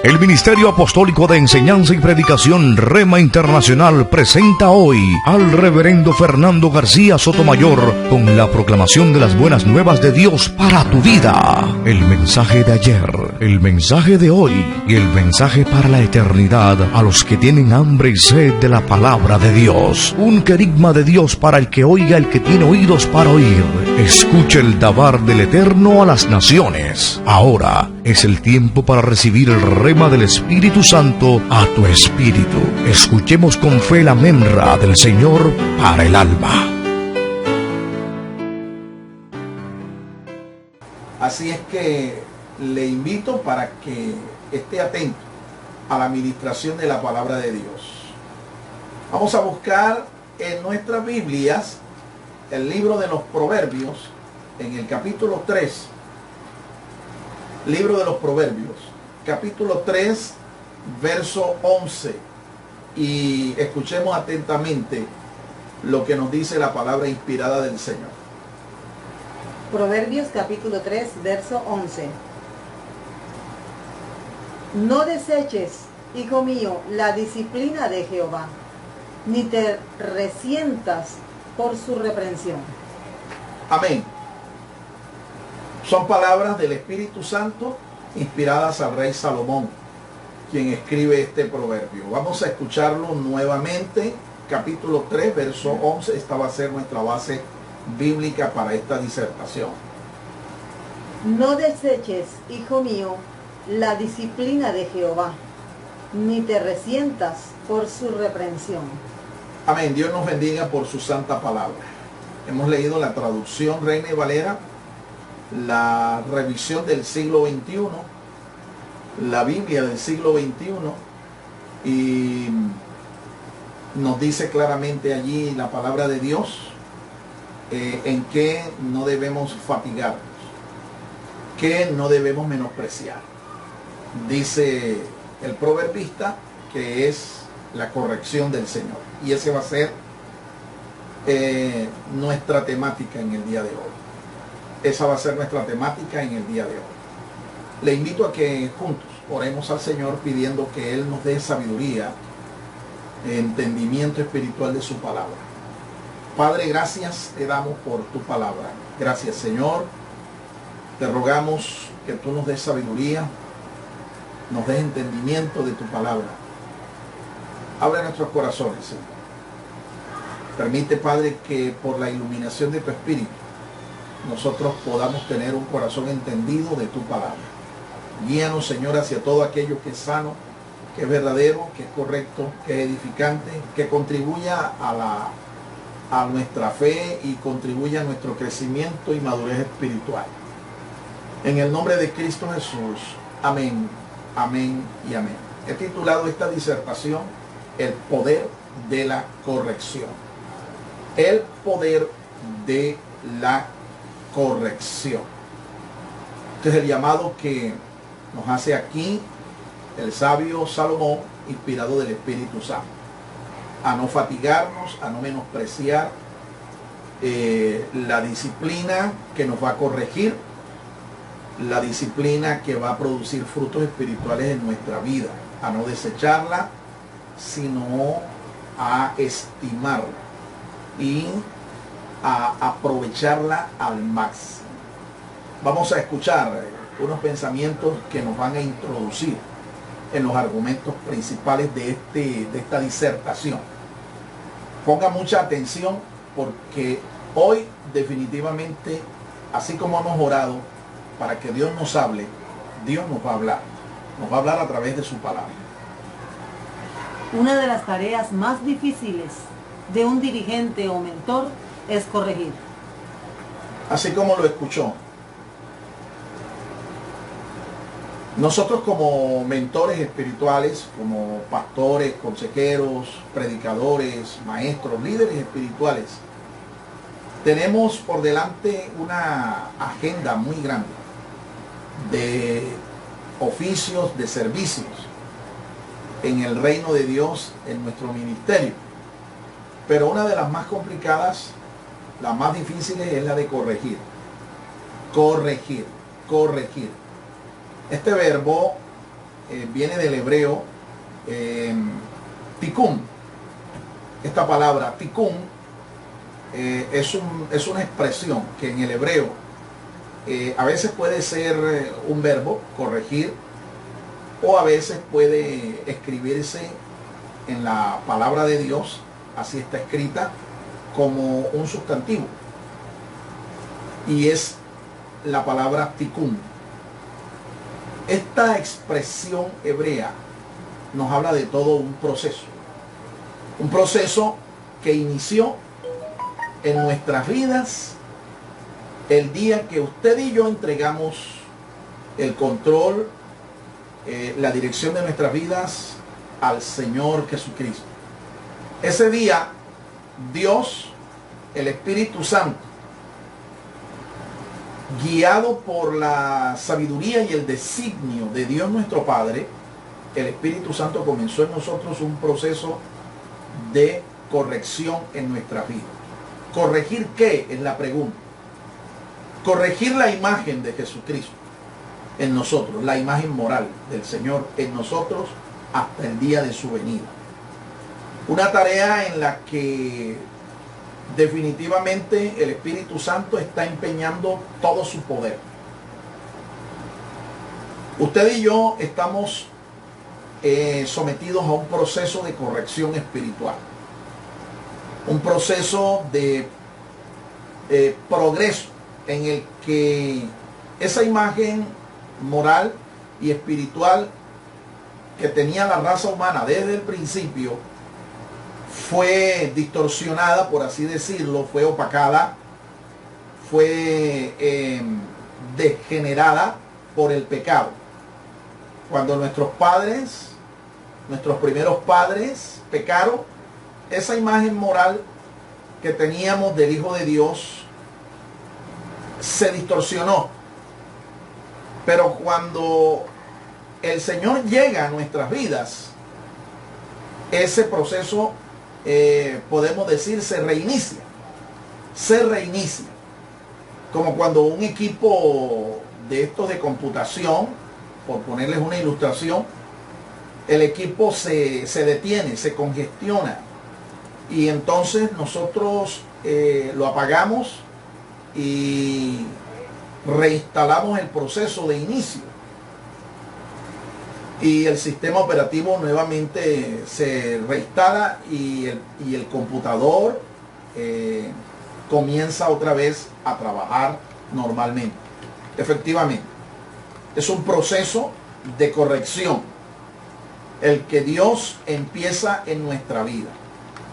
El Ministerio Apostólico de Enseñanza y Predicación Rema Internacional presenta hoy al Reverendo Fernando García Sotomayor con la proclamación de las buenas nuevas de Dios para tu vida. El mensaje de ayer, el mensaje de hoy y el mensaje para la eternidad a los que tienen hambre y sed de la palabra de Dios. Un querigma de Dios para el que oiga, el que tiene oídos para oír. Escuche el dabar del Eterno a las naciones. Ahora es el tiempo para recibir el rema del Espíritu Santo a tu espíritu. Escuchemos con fe la memra del Señor para el alma. Así es que le invito para que esté atento a la administración de la palabra de Dios. Vamos a buscar en nuestras Biblias el libro de los Proverbios, en el capítulo 3. Libro de los Proverbios, capítulo 3, verso 11. Y escuchemos atentamente lo que nos dice la palabra inspirada del Señor. Proverbios capítulo 3, verso 11. No deseches, hijo mío, la disciplina de Jehová, ni te resientas por su reprensión. Amén. Son palabras del Espíritu Santo inspiradas al rey Salomón, quien escribe este proverbio. Vamos a escucharlo nuevamente. Capítulo 3, verso 11. Esta va a ser nuestra base bíblica para esta disertación. No deseches, hijo mío, la disciplina de Jehová, ni te resientas por su reprensión. Amén. Dios nos bendiga por su santa palabra. Hemos leído la traducción Reina y Valera, la revisión del siglo XXI, la Biblia del siglo XXI, y nos dice claramente allí la palabra de Dios en que no debemos fatigarnos, que no debemos menospreciar. Dice el proverbista que es la corrección del Señor, y ese va a ser nuestra temática en el día de hoy. Esa va a ser nuestra temática en el día de hoy. Le invito a que juntos oremos al Señor pidiendo que Él nos dé sabiduría, entendimiento espiritual de su palabra. Padre, gracias te damos por tu palabra. Gracias, Señor. Te rogamos que tú nos des sabiduría, nos des entendimiento de tu palabra. Abre nuestros corazones, Señor. Permite, Padre, que por la iluminación de tu Espíritu nosotros podamos tener un corazón entendido de tu palabra. Guíanos, Señor, hacia todo aquello que es sano, que es verdadero, que es correcto, que es edificante, que contribuya a nuestra fe y contribuya a nuestro crecimiento y madurez espiritual. En el nombre de Cristo Jesús. Amén, amén y amén. He titulado esta disertación El poder de la corrección. El poder de la corrección. Este es el llamado que nos hace aquí el sabio Salomón, inspirado del Espíritu Santo, a no fatigarnos, a no menospreciar la disciplina que nos va a corregir, la disciplina que va a producir frutos espirituales en nuestra vida, a no desecharla, sino a estimarla y a aprovecharla al máximo. Vamos a escuchar unos pensamientos que nos van a introducir en los argumentos principales de esta disertación. Ponga mucha atención porque hoy definitivamente, así como hemos orado para que Dios nos hable, Dios nos va a hablar. Nos va a hablar a través de su palabra. Una de las tareas más difíciles de un dirigente o mentor es corregir. Así como lo escuchó. Nosotros como mentores espirituales, como pastores, consejeros, predicadores, maestros, líderes espirituales, tenemos por delante una agenda muy grande de oficios, de servicios en el reino de Dios, en nuestro ministerio. Pero una de las más complicadas, las más difíciles, es la de corregir. Corregir, corregir. Este verbo viene del hebreo tikkun. Esta palabra tikkun es una expresión que en el hebreo a veces puede ser un verbo, corregir, o a veces puede escribirse en la palabra de Dios, así está escrita, como un sustantivo. Y es la palabra tikkun. Esta expresión hebrea nos habla de todo un proceso. Un proceso que inició en nuestras vidas el día que usted y yo entregamos el control, la dirección de nuestras vidas al Señor Jesucristo. Ese día, Dios, el Espíritu Santo, guiado por la sabiduría y el designio de Dios nuestro Padre, el Espíritu Santo comenzó en nosotros un proceso de corrección en nuestra vida. ¿Corregir qué? Es la pregunta. Corregir la imagen de Jesucristo en nosotros, la imagen moral del Señor en nosotros hasta el día de su venida. Una tarea en la que definitivamente el Espíritu Santo está empeñando todo su poder. Usted y yo estamos sometidos a un proceso de corrección espiritual, un proceso de progreso en el que esa imagen moral y espiritual que tenía la raza humana desde el principio fue distorsionada, por así decirlo, fue opacada, fue degenerada por el pecado. Cuando nuestros padres, nuestros primeros padres pecaron, esa imagen moral que teníamos del Hijo de Dios se distorsionó. Pero cuando el Señor llega a nuestras vidas, ese proceso, podemos decir, se reinicia. Se reinicia. Como cuando un equipo de estos de computación, por ponerles una ilustración, el equipo se detiene, se congestiona. Y entonces nosotros lo apagamos y reinstalamos el proceso de inicio. Y el sistema operativo nuevamente se reinstala y el computador comienza otra vez a trabajar normalmente. Efectivamente, es un proceso de corrección el que Dios empieza en nuestra vida.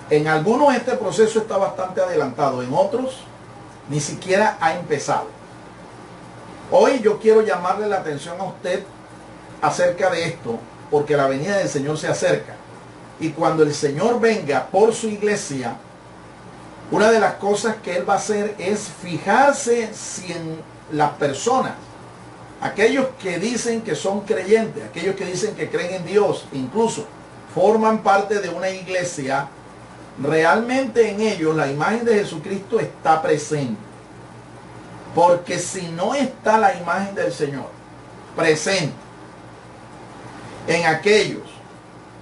En algunos este proceso está bastante adelantado, en otros ni siquiera ha empezado. Hoy yo quiero llamarle la atención a usted acerca de esto, porque la venida del Señor se acerca. Y cuando el Señor venga por su iglesia, una de las cosas que Él va a hacer es fijarse si en las personas, aquellos que dicen que son creyentes, aquellos que dicen que creen en Dios, incluso forman parte de una iglesia, realmente en ellos la imagen de Jesucristo está presente. Porque si no está la imagen del Señor presente en aquellos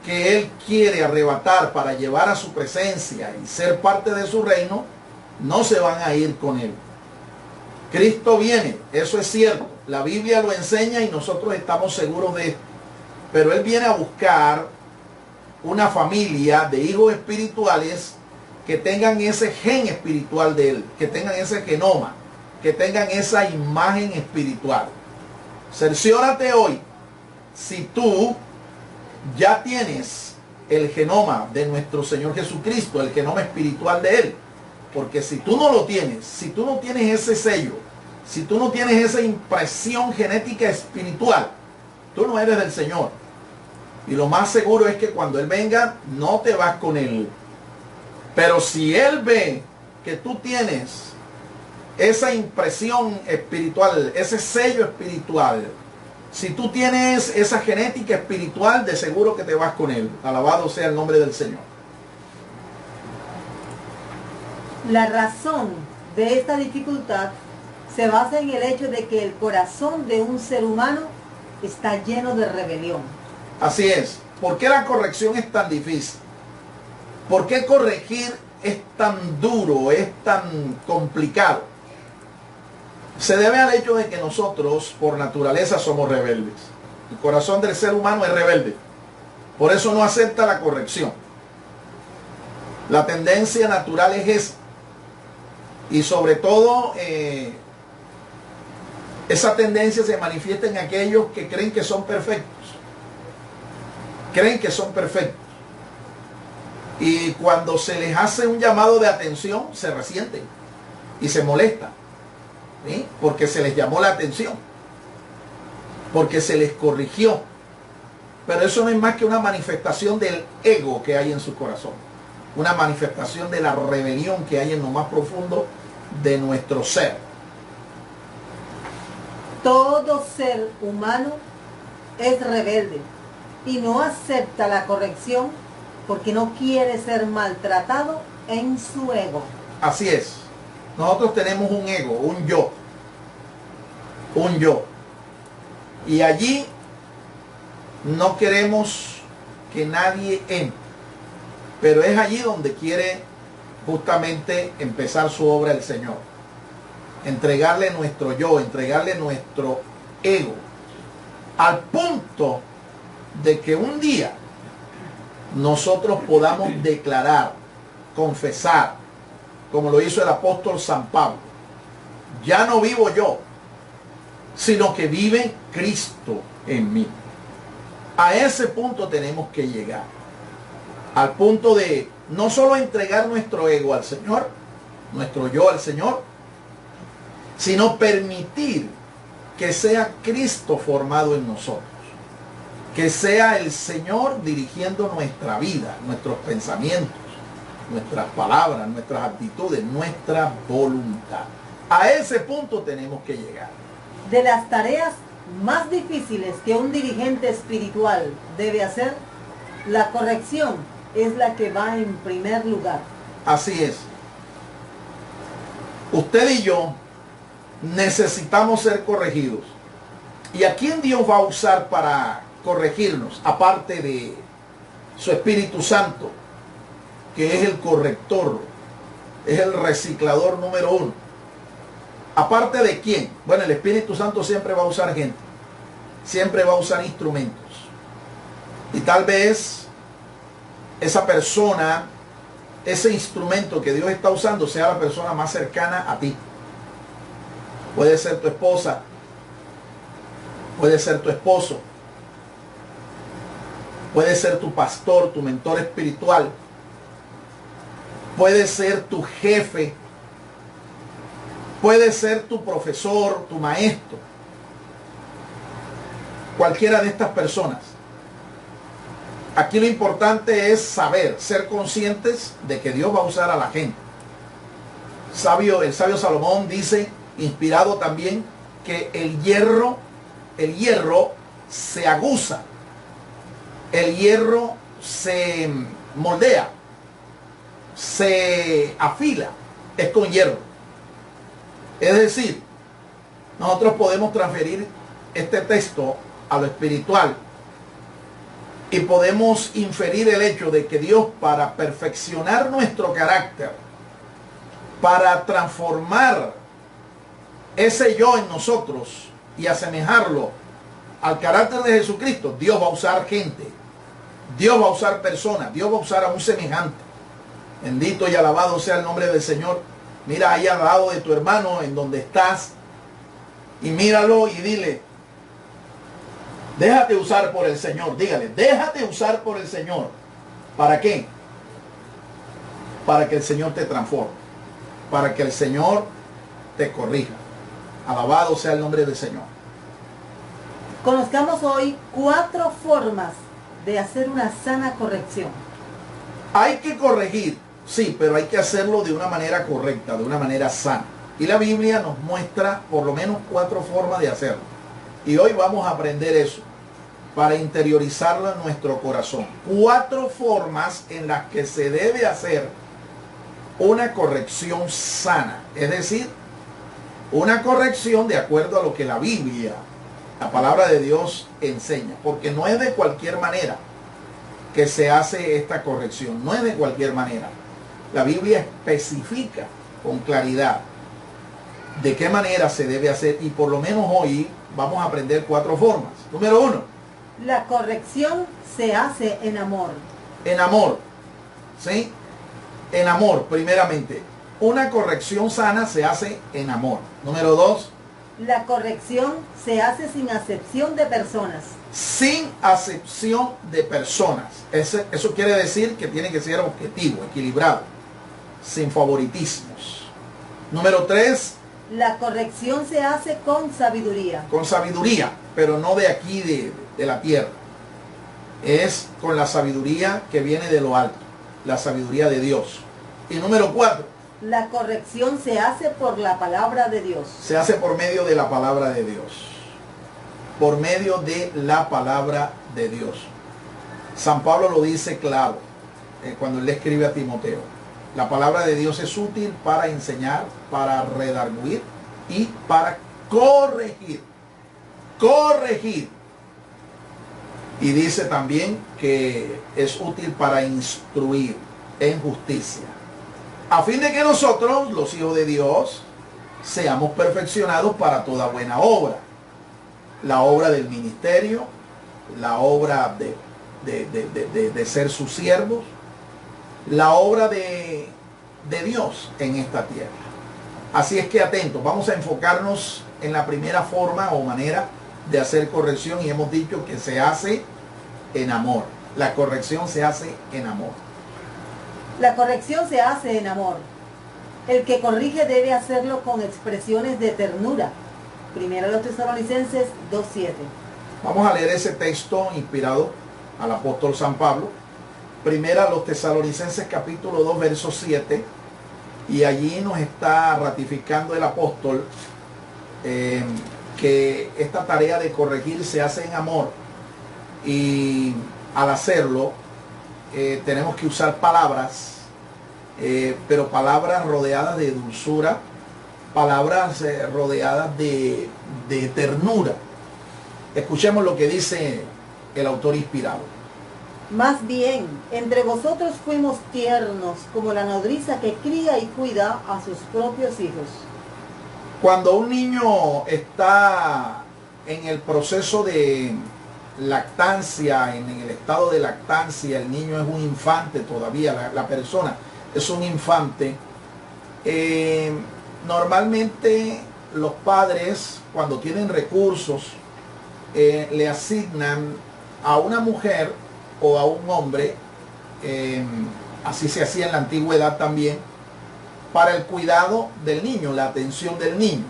que Él quiere arrebatar para llevar a su presencia y ser parte de su reino, no se van a ir con Él. Cristo viene, eso es cierto, la Biblia lo enseña y nosotros estamos seguros de esto, pero Él viene a buscar una familia de hijos espirituales que tengan ese gen espiritual de Él, que tengan ese genoma, que tengan esa imagen espiritual. Cerciórate hoy si tú ya tienes el genoma de nuestro Señor Jesucristo, el genoma espiritual de Él. Porque si tú no lo tienes, si tú no tienes ese sello, si tú no tienes esa impresión genética espiritual, tú no eres del Señor. Y lo más seguro es que cuando Él venga, no te vas con Él. Pero si Él ve que tú tienes esa impresión espiritual, ese sello espiritual, si tú tienes esa genética espiritual, de seguro que te vas con Él. Alabado sea el nombre del Señor. La razón de esta dificultad se basa en el hecho de que el corazón de un ser humano está lleno de rebelión. Así es. ¿Por qué la corrección es tan difícil? ¿Por qué corregir es tan duro, es tan complicado? Se debe al hecho de que nosotros, por naturaleza, somos rebeldes. El corazón del ser humano es rebelde. Por eso no acepta la corrección. La tendencia natural es esa. Y sobre todo, esa tendencia se manifiesta en aquellos que creen que son perfectos. Creen que son perfectos. Y cuando se les hace un llamado de atención, se resienten y se molestan. ¿Sí? Porque se les llamó la atención. Porque se les corrigió. Pero eso no es más que una manifestación del ego que hay en su corazón. Una manifestación de la rebelión que hay en lo más profundo de nuestro ser. Todo ser humano es rebelde y no acepta la corrección porque no quiere ser maltratado en su ego. Así es. Nosotros tenemos un ego, un yo. Un yo. Y allí no queremos que nadie entre. Pero es allí donde quiere justamente empezar su obra el Señor. Entregarle nuestro yo, entregarle nuestro ego. Al punto de que un día nosotros podamos declarar, confesar, como lo hizo el apóstol San Pablo: ya no vivo yo, sino que vive Cristo en mí. A ese punto tenemos que llegar. Al punto de no solo entregar nuestro ego al Señor, nuestro yo al Señor, sino permitir que sea Cristo formado en nosotros. Que sea el Señor dirigiendo nuestra vida, nuestros pensamientos, nuestras palabras, nuestras actitudes, nuestra voluntad. A ese punto tenemos que llegar. De las tareas más difíciles que un dirigente espiritual debe hacer, la corrección es la que va en primer lugar. Así es. Usted y yo necesitamos ser corregidos. ¿Y a quién Dios va a usar para corregirnos? Aparte de su Espíritu Santo, que es el corrector, es el reciclador número uno. ¿Aparte de quién? Bueno, el Espíritu Santo siempre va a usar gente. Siempre va a usar instrumentos. Y tal vez esa persona, ese instrumento que Dios está usando, sea la persona más cercana a ti. Puede ser tu esposa, puede ser tu esposo, puede ser tu pastor, tu mentor espiritual, puede ser tu jefe, puede ser tu profesor, tu maestro, cualquiera de estas personas. Aquí lo importante es saber, ser conscientes de que Dios va a usar a la gente. El sabio Salomón dice, inspirado también, que el hierro se aguza, el hierro se moldea, se afila, es con hierro. Es decir, nosotros podemos transferir este texto a lo espiritual y podemos inferir el hecho de que Dios, para perfeccionar nuestro carácter, para transformar ese yo en nosotros y asemejarlo al carácter de Jesucristo, Dios va a usar gente, Dios va a usar personas, Dios va a usar a un semejante. Bendito y alabado sea el nombre del Señor. Mira ahí al lado de tu hermano en donde estás y míralo y dile: déjate usar por el Señor. Dígale: déjate usar por el Señor. ¿Para qué? Para que el Señor te transforme, para que el Señor te corrija. Alabado sea el nombre del Señor. Conozcamos hoy 4 formas de hacer una sana corrección. Hay que corregir, sí, pero hay que hacerlo de una manera correcta, de una manera sana. Y la Biblia nos muestra por lo menos 4 formas de hacerlo. Y hoy vamos a aprender eso para interiorizarlo en nuestro corazón. 4 formas en las que se debe hacer una corrección sana. Es decir, una corrección de acuerdo a lo que la Biblia La palabra de Dios enseña, porque no es de cualquier manera que se hace esta corrección, no es de cualquier manera. La Biblia especifica con claridad de qué manera se debe hacer, y por lo menos hoy vamos a aprender 4 formas. Número 1. La corrección se hace en amor. En amor, ¿sí? En amor, primeramente. Una corrección sana se hace en amor. Número 2. La corrección se hace sin acepción de personas. Sin acepción de personas. Eso quiere decir que tiene que ser objetivo, equilibrado, sin favoritismos. Número 3. La corrección se hace con sabiduría. Con sabiduría, pero no de aquí de la tierra. Es con la sabiduría que viene de lo alto, la sabiduría de Dios. Y número 4. La corrección se hace por la palabra de Dios. Se hace por medio de la palabra de Dios. Por medio de la palabra de Dios. San Pablo lo dice claro cuando él le escribe a Timoteo. La palabra de Dios es útil para enseñar, para redarguir y para corregir. Corregir. Y dice también que es útil para instruir en justicia, a fin de que nosotros, los hijos de Dios, seamos perfeccionados para toda buena obra. La obra del ministerio, la obra de ser sus siervos, la obra de Dios en esta tierra. Así es que atentos, vamos a enfocarnos en la primera forma o manera de hacer corrección, y hemos dicho que se hace en amor. La corrección se hace en amor. La corrección se hace en amor. El que corrige debe hacerlo con expresiones de ternura. Primero los Tesalonicenses 2:7. Vamos a leer ese texto inspirado al apóstol San Pablo. Primera los Tesalonicenses capítulo 2 verso 7. Y allí nos está ratificando el apóstol que esta tarea de corregir se hace en amor. Y al hacerlo tenemos que usar palabras, pero palabras rodeadas de dulzura, palabras rodeadas de ternura. Escuchemos lo que dice el autor inspirado. Más bien, entre vosotros fuimos tiernos, como la nodriza que cría y cuida a sus propios hijos. Cuando un niño está en el proceso de lactancia, en el estado de lactancia, el niño es un infante todavía, la persona es un infante, normalmente los padres, cuando tienen recursos, le asignan a una mujer o a un hombre, así se hacía en la antigüedad también, para el cuidado del niño, la atención del niño.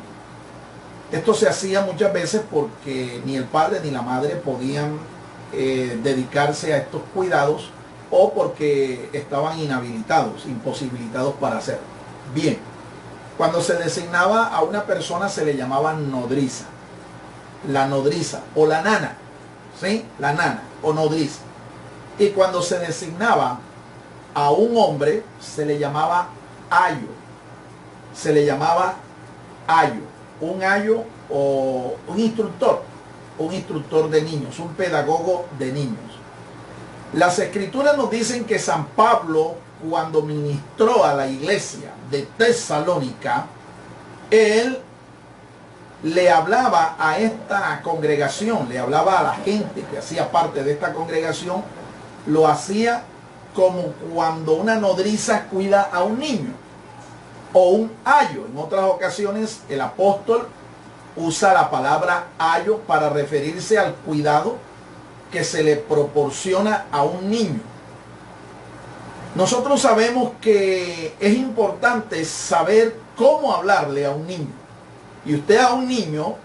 Esto se hacía muchas veces porque ni el padre ni la madre podían dedicarse a estos cuidados, o porque estaban inhabilitados, imposibilitados para hacerlo. Bien, cuando se designaba a una persona se le llamaba nodriza, la nodriza o la nana, ¿sí? La nana o nodriza. Y cuando se designaba a un hombre se le llamaba ayo, se le llamaba ayo, un ayo o un instructor de niños, un pedagogo de niños. Las escrituras nos dicen que San Pablo, cuando ministró a la iglesia de Tesalónica, él le hablaba a esta congregación, le hablaba a la gente que hacía parte de esta congregación, lo hacía como cuando una nodriza cuida a un niño o un ayo. En otras ocasiones el apóstol usa la palabra ayo para referirse al cuidado que se le proporciona a un niño. Nosotros sabemos que es importante saber cómo hablarle a un niño. Y usted a un niño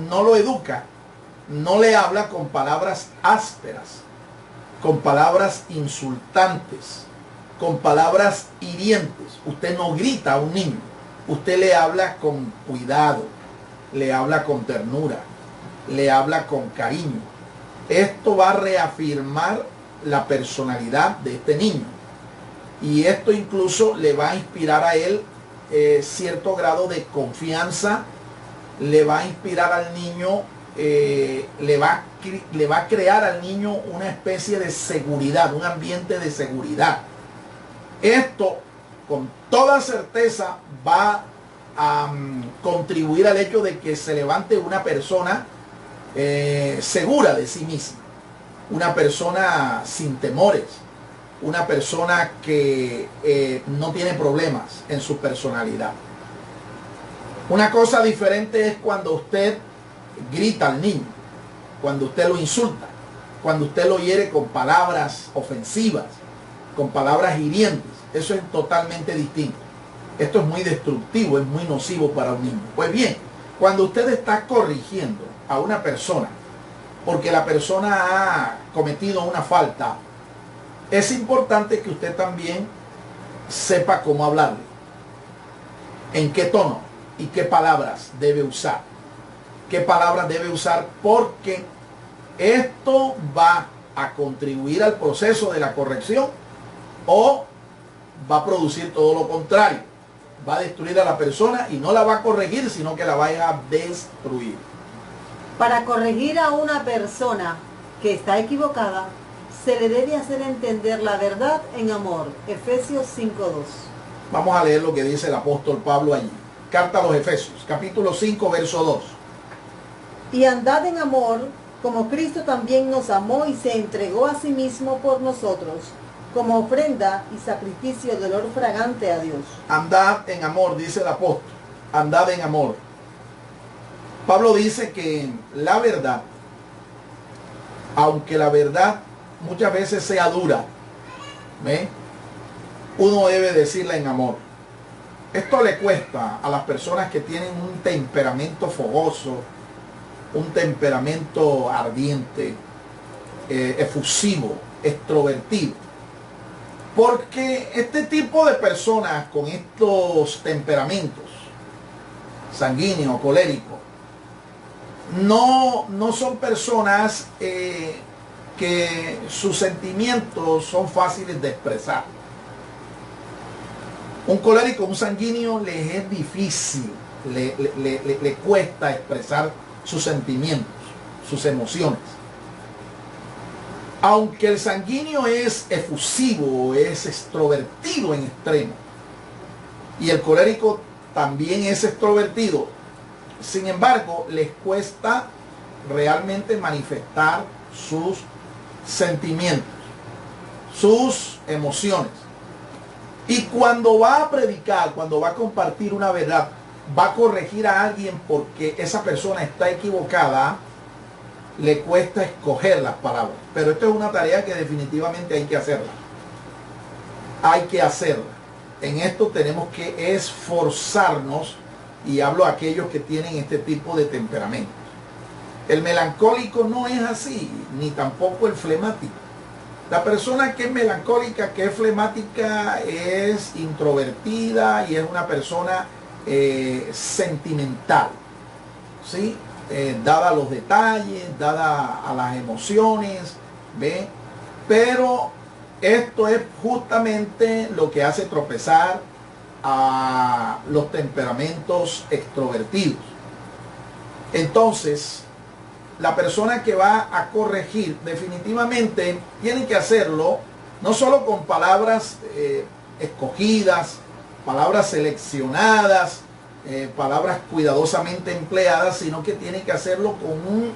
no lo educa, no le habla con palabras ásperas, con palabras insultantes, con palabras hirientes. Usted no grita a un niño, usted le habla con cuidado, le habla con ternura, le habla con cariño. Esto va a reafirmar la personalidad de este niño, y esto incluso le va a inspirar a él cierto grado de confianza le va a inspirar al niño, le va a crear al niño una especie de seguridad, un ambiente de seguridad. Esto con toda certeza va a contribuir al hecho de que se levante una persona segura de sí misma, una persona sin temores, una persona que no tiene problemas en su personalidad. Una cosa diferente es cuando usted grita al niño, cuando usted lo insulta, cuando usted lo hiere con palabras ofensivas, con palabras hirientes. Eso es totalmente distinto. Esto es muy destructivo, es muy nocivo para un niño. Pues bien, cuando usted está corrigiendo a una persona porque la persona ha cometido una falta, es importante que usted también sepa cómo hablarle, en qué tono y qué palabras debe usar. Qué palabras debe usar, porque esto va a contribuir al proceso de la corrección o va a producir todo lo contrario. Va a destruir a la persona y no la va a corregir, sino que la va a destruir. Para corregir a una persona que está equivocada, se le debe hacer entender la verdad en amor. Efesios 5:2. Vamos a leer lo que dice el apóstol Pablo allí. Carta a los Efesios, capítulo 5, verso 2. Y andad en amor, como Cristo también nos amó y se entregó a sí mismo por nosotros, como ofrenda y sacrificio de olor fragante a Dios. Andad en amor, dice el apóstol. Andad en amor. Pablo dice que la verdad, aunque la verdad muchas veces sea dura, uno debe decirla en amor. Esto le cuesta a las personas que tienen un temperamento fogoso, un temperamento ardiente, efusivo, extrovertido. Porque este tipo de personas con estos temperamentos, sanguíneo, colérico, no son personas que sus sentimientos son fáciles de expresar. Un colérico, un sanguíneo, les es difícil, le cuesta expresar sus sentimientos, sus emociones. Aunque el sanguíneo es efusivo, es extrovertido en extremo, y el colérico también es extrovertido, sin embargo, les cuesta realmente manifestar sus sentimientos, sus emociones. Y cuando va a predicar, cuando va a compartir una verdad, va a corregir a alguien porque esa persona está equivocada, le cuesta escoger las palabras. Pero esto es una tarea que definitivamente hay que hacerla. Hay que hacerla. En esto tenemos que esforzarnos, y hablo a aquellos que tienen este tipo de temperamento. El melancólico no es así, ni tampoco el flemático. La persona que es melancólica, que es flemática, es introvertida y es una persona sentimental, ¿sí? Dada a los detalles, dada a las emociones, ¿ve? Pero esto es justamente lo que hace tropezar a los temperamentos extrovertidos. Entonces, la persona que va a corregir definitivamente tiene que hacerlo no solo con palabras escogidas, palabras seleccionadas, palabras cuidadosamente empleadas, sino que tiene que hacerlo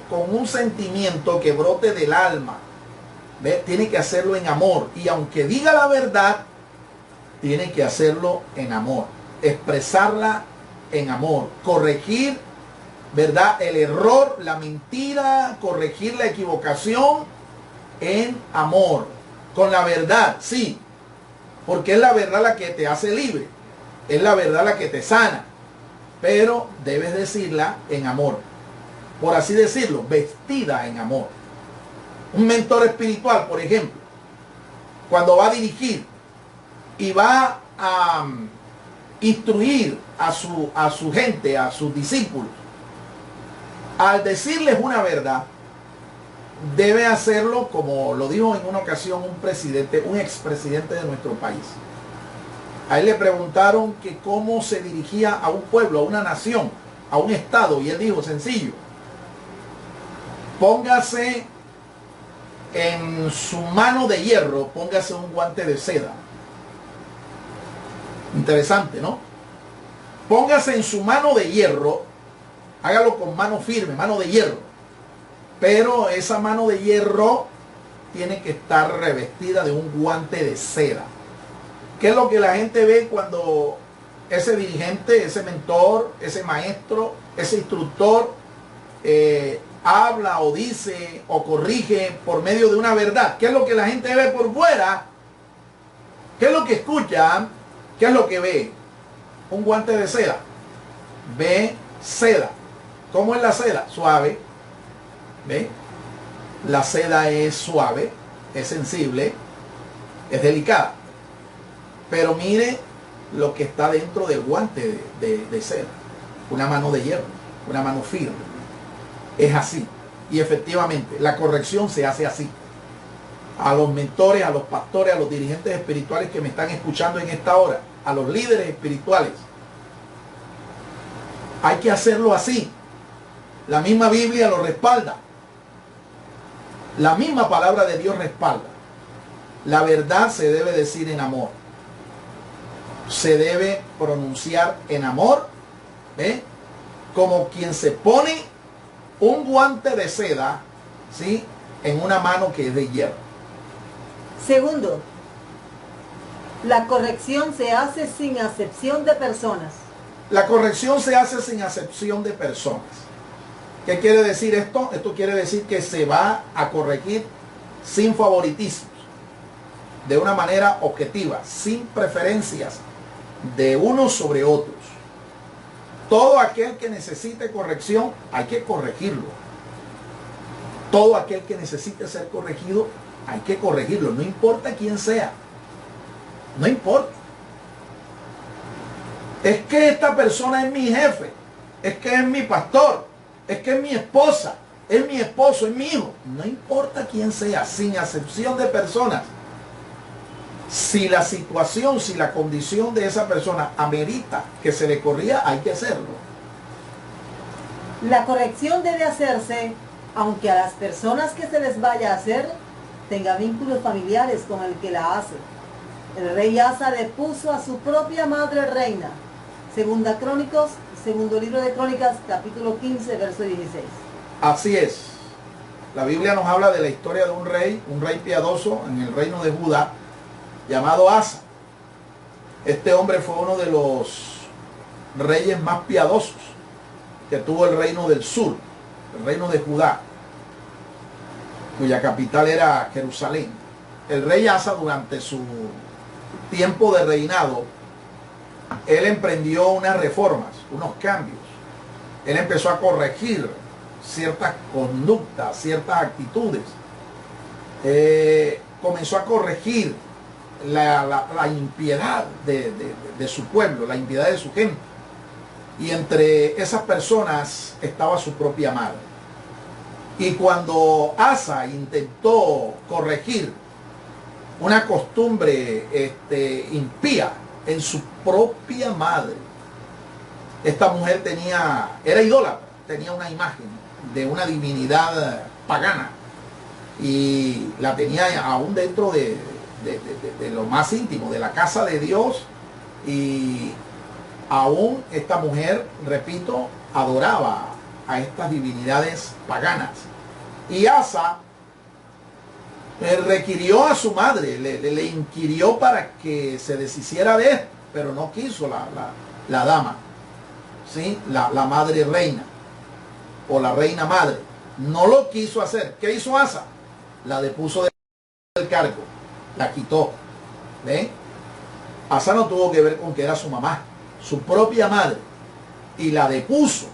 con un sentimiento que brote del alma. ¿Ve? Tiene que hacerlo en amor, y aunque diga la verdad, tiene que hacerlo en amor, expresarla en amor, corregir, ¿verdad?, el error, la mentira, corregir la equivocación en amor, con la verdad, sí, porque es la verdad la que te hace libre, es la verdad la que te sana, pero debes decirla en amor, por así decirlo, vestida en amor. Un mentor espiritual, por ejemplo, cuando va a dirigir y va a instruir a su gente, a sus discípulos, al decirles una verdad, debe hacerlo como lo dijo en una ocasión un expresidente de nuestro país. A él le preguntaron que cómo se dirigía a un pueblo, a una nación, a un estado, y él dijo, sencillo, póngase en su mano de hierro, póngase un guante de seda. Interesante, ¿no? Póngase en su mano de hierro, hágalo con mano firme, mano de hierro, pero esa mano de hierro tiene que estar revestida de un guante de seda. ¿Qué es lo que la gente ve cuando ese dirigente, ese mentor, ese maestro, ese instructor habla o dice o corrige por medio de una verdad? ¿Qué es lo que la gente ve por fuera? ¿Qué es lo que escucha? ¿Qué es lo que ve? Un guante de seda. Ve seda. ¿Cómo es la seda? Suave. ¿Ve? La seda es suave, es sensible, es delicada. Pero mire lo que está dentro del guante de seda. Una mano de hierro, una mano firme. Es así. Y efectivamente, la corrección se hace así. A los mentores, a los pastores, a los dirigentes espirituales que me están escuchando en esta hora, a los líderes espirituales, hay que hacerlo así. La misma Biblia lo respalda. La misma palabra de Dios respalda. La verdad se debe decir en amor. Se debe pronunciar en amor, ¿eh? Como quien se pone un guante de seda, ¿sí?, en una mano que es de hierro. Segundo, la corrección se hace sin acepción de personas. La corrección se hace sin acepción de personas. ¿Qué quiere decir esto? Esto quiere decir que se va a corregir sin favoritismos, de una manera objetiva, sin preferencias de unos sobre otros. Todo aquel que necesite corrección, hay que corregirlo. Todo aquel que necesite ser corregido, hay que corregirlo. No importa quién sea. No importa. Es que esta persona es mi jefe. Es que es mi pastor. Es que es mi esposa. Es mi esposo. Es mi hijo. No importa quién sea. Sin acepción de personas. Si la situación, si la condición de esa persona amerita que se le corrija, hay que hacerlo. La corrección debe hacerse aunque a las personas que se les vaya a hacer tenga vínculos familiares con el que la hace. El rey Asa depuso a su propia madre reina. Segundo libro de Crónicas, capítulo 15, verso 16. Así es. La Biblia nos habla de la historia de un rey piadoso en el reino de Judá, llamado Asa. Este hombre fue uno de los reyes más piadosos que tuvo el reino del sur, el reino de Judá, cuya capital era Jerusalén. El rey Asa, durante su tiempo de reinado, él emprendió unas reformas, unos cambios. Él empezó a corregir ciertas conductas, ciertas actitudes. Comenzó a corregir la impiedad de su pueblo, la impiedad de su gente. Y entre esas personas estaba su propia madre. Y cuando Asa intentó corregir una costumbre impía en su propia madre, esta mujer era idólatra, tenía una imagen de una divinidad pagana y la tenía aún dentro de lo más íntimo, de la casa de Dios, y aún esta mujer, repito, adoraba a estas divinidades paganas. Y Asa requirió a su madre, le inquirió para que se deshiciera de él, pero no quiso la dama, ¿sí? la madre reina, o la reina madre. No lo quiso hacer. ¿Qué hizo Asa? La depuso del cargo, la quitó. ¿Ven? Asa no tuvo que ver con que era su mamá, su propia madre, y la depuso.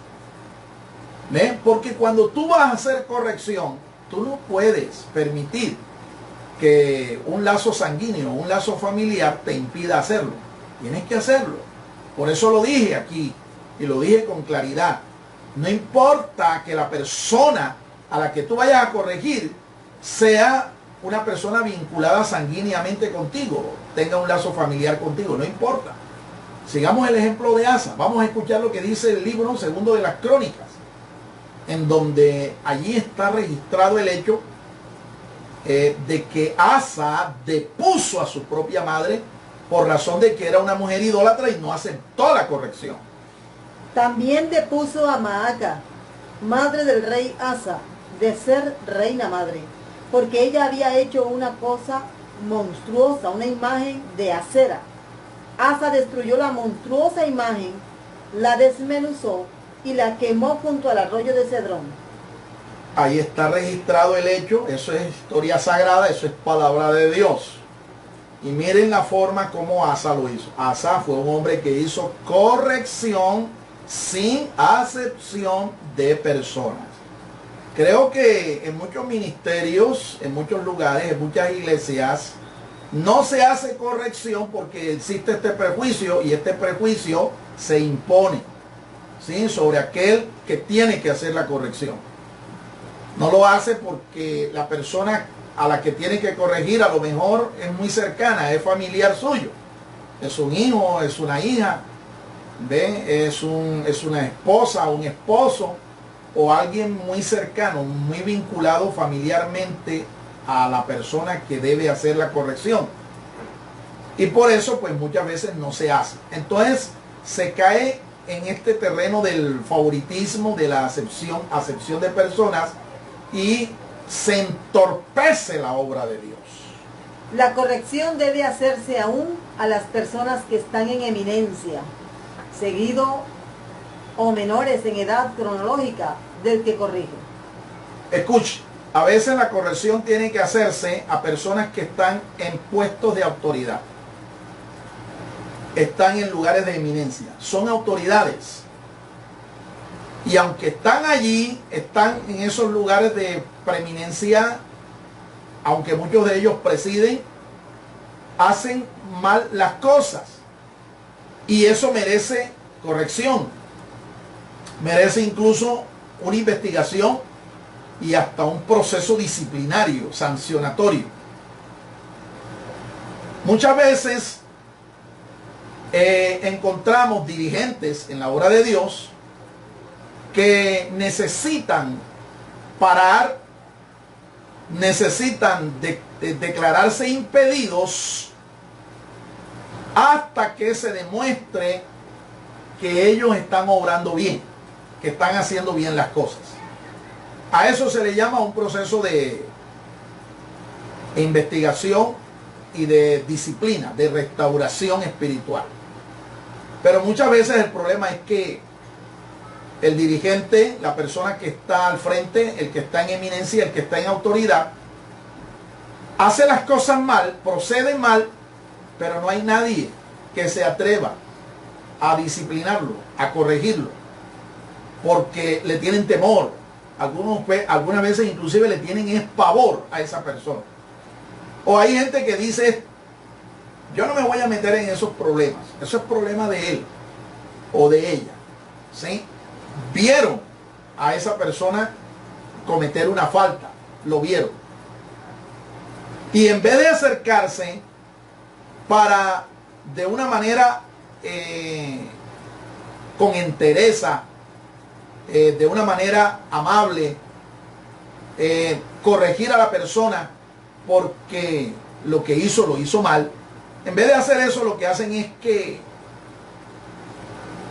¿Ven? Porque cuando tú vas a hacer corrección, tú no puedes permitir que un lazo sanguíneo, un lazo familiar te impida hacerlo. Tienes que hacerlo. Por eso lo dije aquí, y lo dije con claridad. No importa que la persona a la que tú vayas a corregir sea una persona vinculada sanguíneamente contigo, tenga un lazo familiar contigo, no importa. Sigamos el ejemplo de Asa. Vamos a escuchar lo que dice el libro segundo de las Crónicas, en donde allí está registrado el hecho de que Asa depuso a su propia madre por razón de que era una mujer idólatra y no aceptó la corrección. También depuso a Maaca, madre del rey Asa, de ser reina madre, porque ella había hecho una cosa monstruosa, una imagen de acera. Asa destruyó la monstruosa imagen, la desmenuzó y la quemó junto al arroyo de Cedrón. Ahí está registrado el hecho, eso es historia sagrada, eso es palabra de Dios. Y miren la forma como Asa lo hizo. Asa fue un hombre que hizo corrección sin acepción de personas. Creo que en muchos ministerios, en muchos lugares, en muchas iglesias, no se hace corrección porque existe este prejuicio y este prejuicio se impone, ¿sí?, sobre aquel que tiene que hacer la corrección. No lo hace porque la persona a la que tiene que corregir a lo mejor es muy cercana, es familiar suyo. Es un hijo, es una hija, ¿ven? Es una esposa, un esposo o alguien muy cercano, muy vinculado familiarmente a la persona que debe hacer la corrección. Y por eso pues muchas veces no se hace. Entonces se cae en este terreno del favoritismo, de la acepción de personas, y se entorpece la obra de Dios. La corrección debe hacerse aún a las personas que están en eminencia, seguido o menores en edad cronológica del que corrige. Escuche, a veces la corrección tiene que hacerse a personas que están en puestos de autoridad. Están en lugares de eminencia, son autoridades. Y aunque están allí, están en esos lugares de preeminencia, aunque muchos de ellos presiden, hacen mal las cosas. Y eso merece corrección. Merece incluso una investigación y hasta un proceso disciplinario, sancionatorio. Muchas veces encontramos dirigentes en la obra de Dios que necesitan parar, necesitan declararse impedidos hasta que se demuestre que ellos están obrando bien, que están haciendo bien las cosas. A eso se le llama un proceso de investigación y de disciplina, de restauración espiritual. Pero muchas veces el problema es que el dirigente, la persona que está al frente, el que está en eminencia, el que está en autoridad, hace las cosas mal, procede mal, pero no hay nadie que se atreva a disciplinarlo, a corregirlo, porque le tienen temor. Algunas veces inclusive le tienen pavor a esa persona. O hay gente que dice, yo no me voy a meter en esos problemas, eso es problema de él o de ella, ¿sí? Vieron a esa persona cometer una falta, lo vieron. Y en vez de acercarse para de una manera con entereza, de una manera amable, corregir a la persona porque lo que hizo lo hizo mal, en vez de hacer eso, lo que hacen es que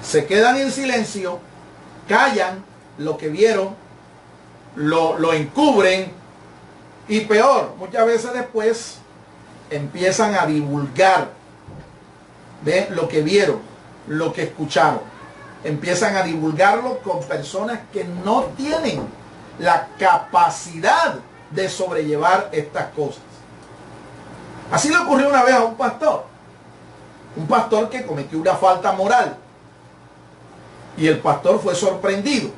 se quedan en silencio, callan lo que vieron, lo encubren, y peor, muchas veces después empiezan a divulgar de lo que vieron, lo que escucharon. Empiezan a divulgarlo con personas que no tienen la capacidad de sobrellevar estas cosas. Así le ocurrió una vez a un pastor que cometió una falta moral, y el pastor fue sorprendido,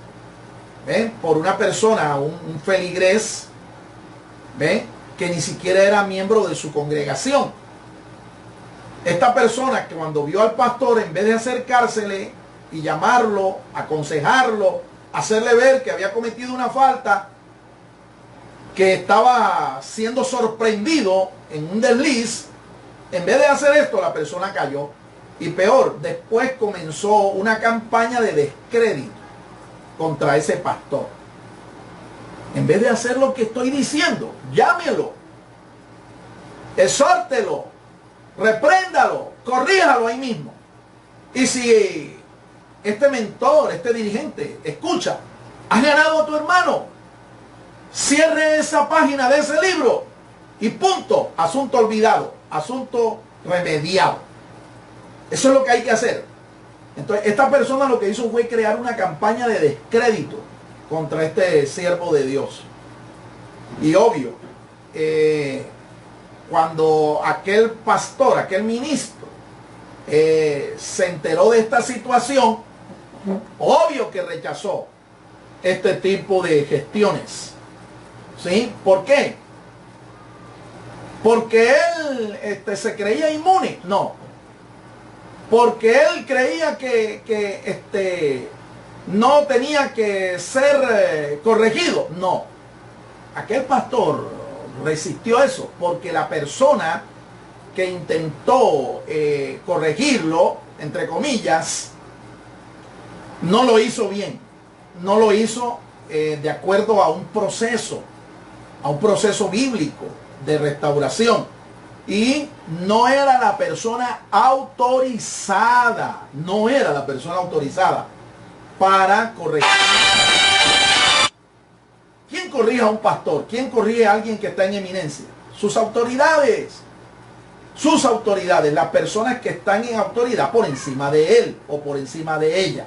¿ven?, por una persona, un feligrés, ¿ven?, que ni siquiera era miembro de su congregación. Esta persona, que cuando vio al pastor, en vez de acercársele y llamarlo, aconsejarlo, hacerle ver que había cometido una falta, que estaba siendo sorprendido en un desliz, en vez de hacer esto, la persona cayó Y peor, después comenzó una campaña de descrédito contra ese pastor. En vez de hacer lo que estoy diciendo, llámelo, exhórtelo, repréndalo, corríjalo ahí mismo. Y si este mentor, este dirigente, escucha, has ganado a tu hermano, cierre esa página de ese libro y punto, asunto olvidado, asunto remediado. Eso es lo que hay que hacer. Entonces, esta persona lo que hizo fue crear una campaña de descrédito contra este siervo de Dios. Y obvio, cuando aquel pastor, aquel ministro, se enteró de esta situación, obvio que rechazó este tipo de gestiones. ¿Sí? ¿Por qué? Porque él se creía inmune. No. Porque él creía que no tenía que ser corregido. No. Aquel pastor resistió eso porque la persona que intentó corregirlo, entre comillas, no lo hizo bien. No lo hizo de acuerdo a un proceso bíblico de restauración. Y no era la persona autorizada, no era la persona autorizada para corregir. ¿Quién corrige a un pastor? ¿Quién corrige a alguien que está en eminencia? Sus autoridades. Sus autoridades, las personas que están en autoridad por encima de él o por encima de ella.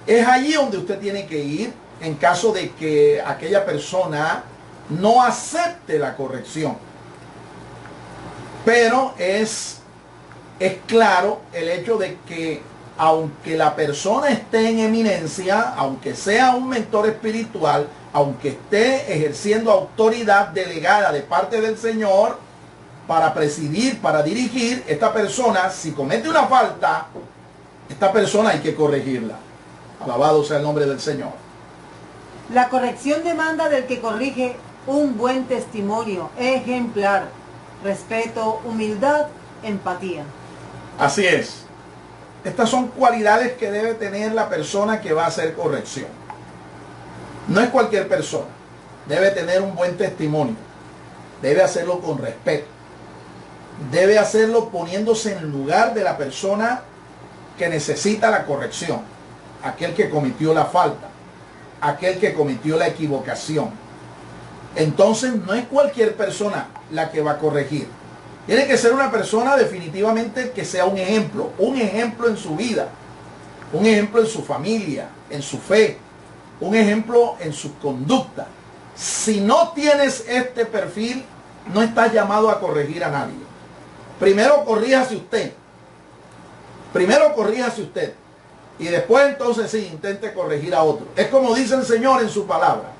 Es allí donde usted tiene que ir en caso de que aquella persona no acepte la corrección. Pero es claro el hecho de que aunque la persona esté en eminencia, aunque sea un mentor espiritual, aunque esté ejerciendo autoridad delegada de parte del Señor para presidir, para dirigir, esta persona, si comete una falta, esta persona hay que corregirla. Alabado sea el nombre del Señor. La corrección demanda del que corrige un buen testimonio ejemplar, respeto, humildad, empatía. Así es. Estas son cualidades que debe tener la persona que va a hacer corrección. No es cualquier persona. Debe tener un buen testimonio. Debe hacerlo con respeto. Debe hacerlo poniéndose en el lugar de la persona que necesita la corrección. Aquel que cometió la falta. Aquel que cometió la equivocación. Entonces no es cualquier persona la que va a corregir. Tiene que ser una persona definitivamente que sea un ejemplo en su vida, un ejemplo en su familia, en su fe, un ejemplo en su conducta. Si no tienes este perfil, no estás llamado a corregir a nadie. Primero corríjase usted. Primero corríjase usted. Y después entonces sí, intente corregir a otro. Es como dice el Señor en su palabra.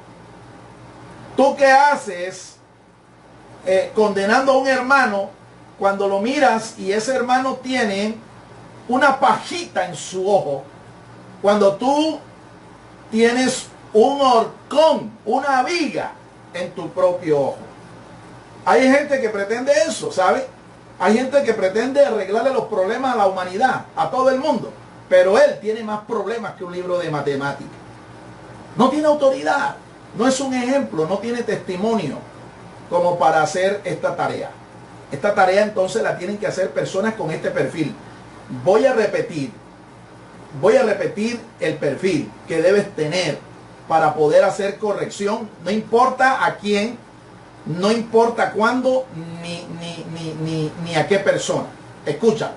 ¿Tú qué haces condenando a un hermano cuando lo miras y ese hermano tiene una pajita en su ojo? Cuando tú tienes un horcón, una viga en tu propio ojo. Hay gente que pretende eso, ¿sabe? Hay gente que pretende arreglarle los problemas a la humanidad, a todo el mundo. Pero él tiene más problemas que un libro de matemáticas. No tiene autoridad. No es un ejemplo, no tiene testimonio como para hacer esta tarea. Esta tarea entonces la tienen que hacer personas con este perfil. Voy a repetir el perfil que debes tener para poder hacer corrección. No importa a quién, no importa cuándo, ni a qué persona. Escucha.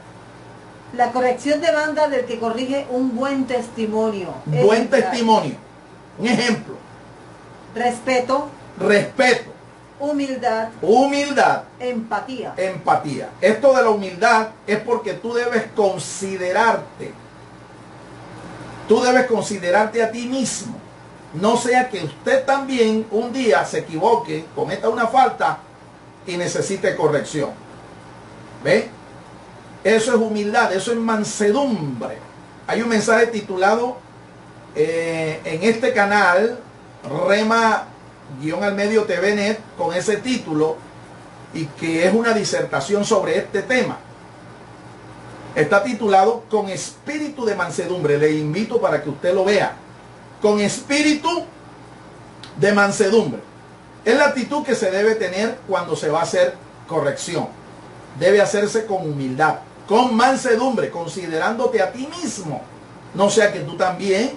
La corrección demanda del que corrige un buen testimonio. Buen testimonio. Un ejemplo. Respeto. Respeto. Humildad. Humildad. Empatía. Empatía. Esto de la humildad es porque tú debes considerarte. Tú debes considerarte a ti mismo. No sea que usted también un día se equivoque, cometa una falta y necesite corrección. ¿Ve? Eso es humildad, eso es mansedumbre. Hay un mensaje titulado en este canal, Rema-al-Medio TV Net, con ese título, y que es una disertación sobre este tema. Está titulado Con espíritu de mansedumbre. Le invito para que usted lo vea. Con espíritu de mansedumbre. Es la actitud que se debe tener cuando se va a hacer corrección. Debe hacerse con humildad, con mansedumbre, considerándote a ti mismo. No sea que tú también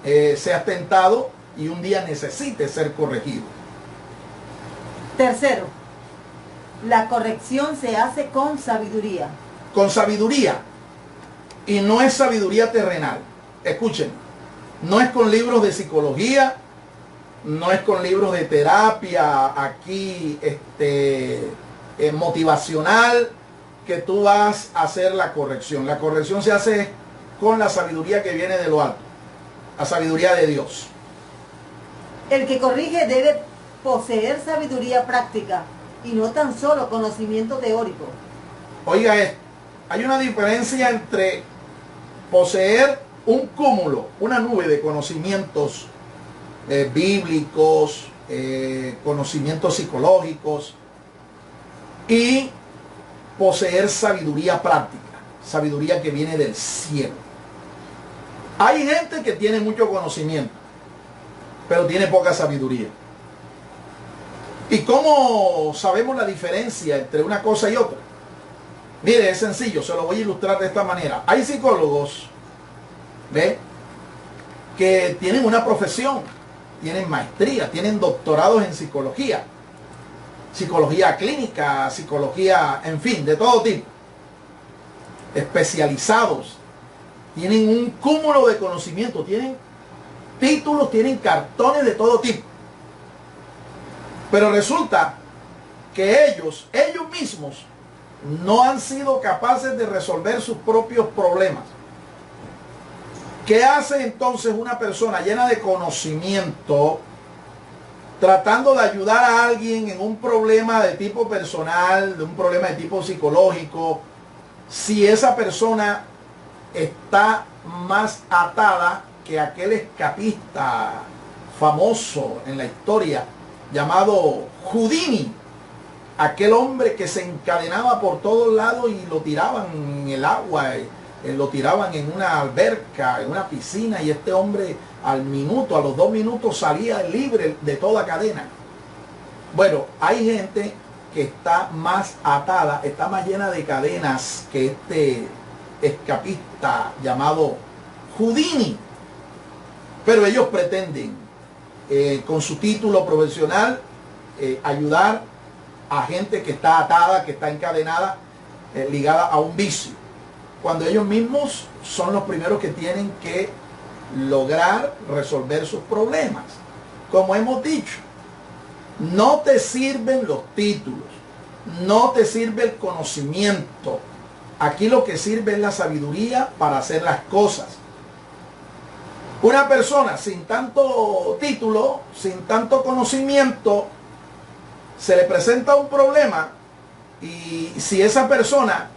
seas tentado y un día necesites ser corregido. Tercero, la corrección se hace con sabiduría. Con sabiduría. Y no es sabiduría terrenal. Escuchen, no es con libros de psicología, no es con libros de terapia aquí motivacional que tú vas a hacer la corrección. La corrección se hace con la sabiduría que viene de lo alto, la sabiduría de Dios. El que corrige debe poseer sabiduría práctica y no tan solo conocimiento teórico. Oiga esto, hay una diferencia entre poseer un cúmulo, una nube de conocimientos bíblicos, conocimientos psicológicos, y poseer sabiduría práctica, sabiduría que viene del cielo. Hay gente que tiene mucho conocimiento, pero tiene poca sabiduría. ¿Y cómo sabemos la diferencia entre una cosa y otra? Mire, es sencillo, se lo voy a ilustrar de esta manera. Hay psicólogos, ¿ve?, que tienen una profesión, tienen maestría, tienen doctorados en psicología, psicología clínica, psicología, en fin, de todo tipo, especializados, tienen un cúmulo de conocimiento, tienen títulos, tienen cartones de todo tipo. Pero resulta que ellos mismos no han sido capaces de resolver sus propios problemas. ¿Qué hace entonces una persona llena de conocimiento tratando de ayudar a alguien en un problema de tipo personal, de un problema de tipo psicológico, si esa persona está más atada que aquel escapista famoso en la historia llamado Houdini? Aquel hombre que se encadenaba por todos lados y lo tiraban en el agua, lo tiraban en una alberca, en una piscina, y este hombre al minuto, a los 2 minutos salía libre de toda cadena. Bueno, hay gente que está más atada, está más llena de cadenas que este escapista llamado Houdini. Pero ellos pretenden, con su título profesional, ayudar a gente que está atada, que está encadenada, ligada a un vicio, cuando ellos mismos son los primeros que tienen que lograr resolver sus problemas. Como hemos dicho, no te sirven los títulos, no te sirve el conocimiento. Aquí lo que sirve es la sabiduría para hacer las cosas. Una persona sin tanto título, sin tanto conocimiento, se le presenta un problema, y si esa persona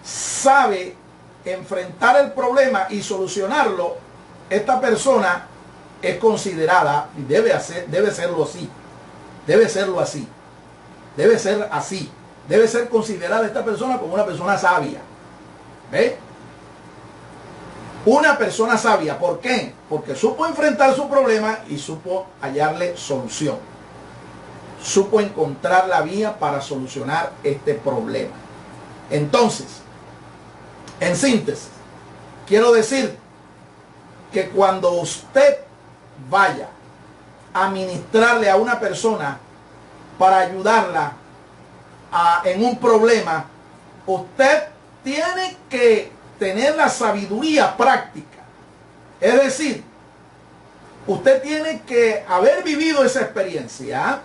sabe enfrentar el problema y solucionarlo, esta persona es considerada, y debe serlo así, debe ser considerada esta persona como una persona sabia. ¿Ve? Una persona sabia, ¿por qué? Porque supo enfrentar su problema y supo hallarle solución. Supo encontrar la vía para solucionar este problema. Entonces, en síntesis, quiero decir que cuando usted vaya a ministrarle a una persona para ayudarla en un problema, usted tiene que tener la sabiduría práctica. Es decir, usted tiene que haber vivido esa experiencia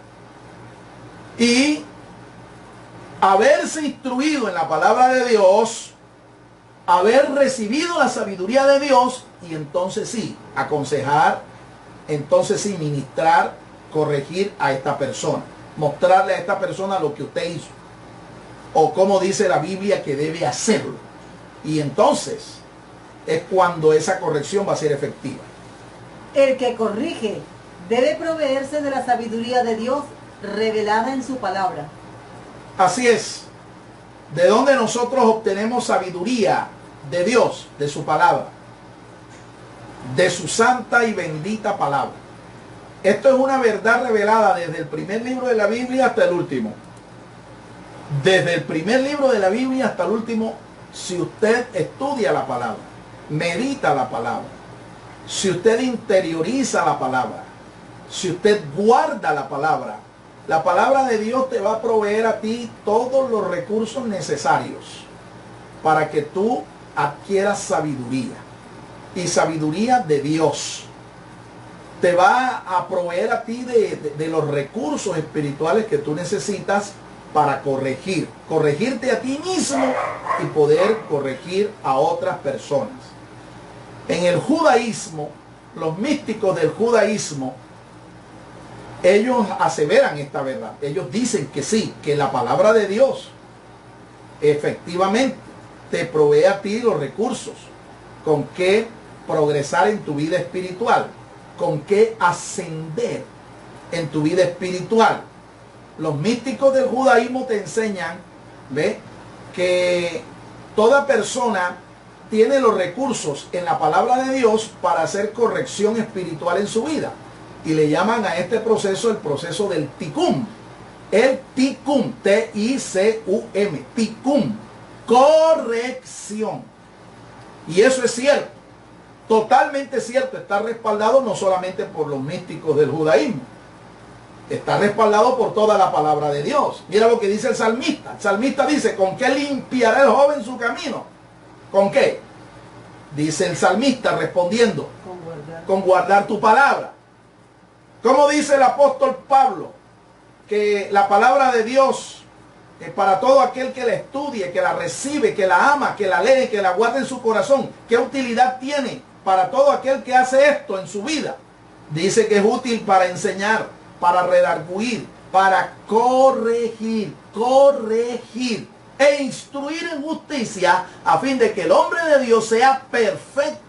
y haberse instruido en la palabra de Dios, haber recibido la sabiduría de Dios, y entonces sí, aconsejar, entonces sí, ministrar, corregir a esta persona, mostrarle a esta persona lo que usted hizo, o como dice la Biblia que debe hacerlo. Y entonces es cuando esa corrección va a ser efectiva. El que corrige debe proveerse de la sabiduría de Dios revelada en su palabra. Así es. ¿De dónde nosotros obtenemos sabiduría? De Dios, de su palabra, de su santa y bendita palabra. Esto es una verdad revelada desde el primer libro de la Biblia hasta el último. Desde el primer libro de la Biblia hasta el último, si usted estudia la palabra, medita la palabra, si usted interioriza la palabra, si usted guarda la palabra de Dios te va a proveer a ti todos los recursos necesarios para que tú adquieras sabiduría. Y sabiduría de Dios. Te va a proveer a ti de los recursos espirituales que tú necesitas para corregirte a ti mismo y poder corregir a otras personas. En el judaísmo, los místicos del judaísmo, ellos aseveran esta verdad. Ellos dicen que sí, que la palabra de Dios efectivamente te provee a ti los recursos con que progresar en tu vida espiritual, con que ascender en tu vida espiritual. Los místicos del judaísmo te enseñan, ¿ve?, que toda persona tiene los recursos en la palabra de Dios para hacer corrección espiritual en su vida. Y le llaman a este proceso el proceso del tikkun. El tikkun, T-I-C-U-M, tikkun, corrección. Y eso es cierto, totalmente cierto, está respaldado no solamente por los místicos del judaísmo, está respaldado por toda la palabra de Dios. Mira lo que dice el salmista. El salmista dice, ¿con qué limpiará el joven su camino? ¿Con qué? Dice el salmista respondiendo, con guardar tu palabra. ¿Cómo dice el apóstol Pablo? Que la palabra de Dios es para todo aquel que la estudie, que la recibe, que la ama, que la lee, que la guarde en su corazón. ¿Qué utilidad tiene para todo aquel que hace esto en su vida? Dice que es útil para enseñar, para redarguir, para corregir e instruir en justicia, a fin de que el hombre de Dios sea perfecto,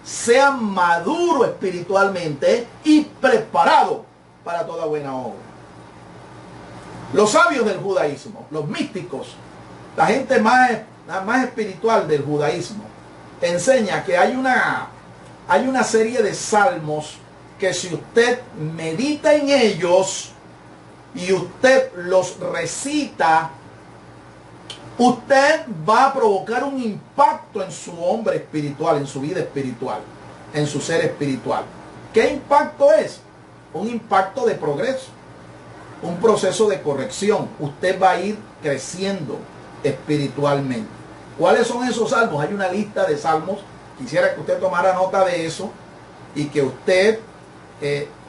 sea maduro espiritualmente y preparado para toda buena obra. Los sabios del judaísmo, los místicos, la gente más espiritual del judaísmo, enseña que hay una serie de salmos que si usted medita en ellos y usted los recita, usted va a provocar un impacto en su hombre espiritual, en su vida espiritual, en su ser espiritual. ¿Qué impacto es? Un impacto de progreso, un proceso de corrección. Usted va a ir creciendo espiritualmente. ¿Cuáles son esos salmos? Hay una lista de salmos. Quisiera que usted tomara nota de eso y que usted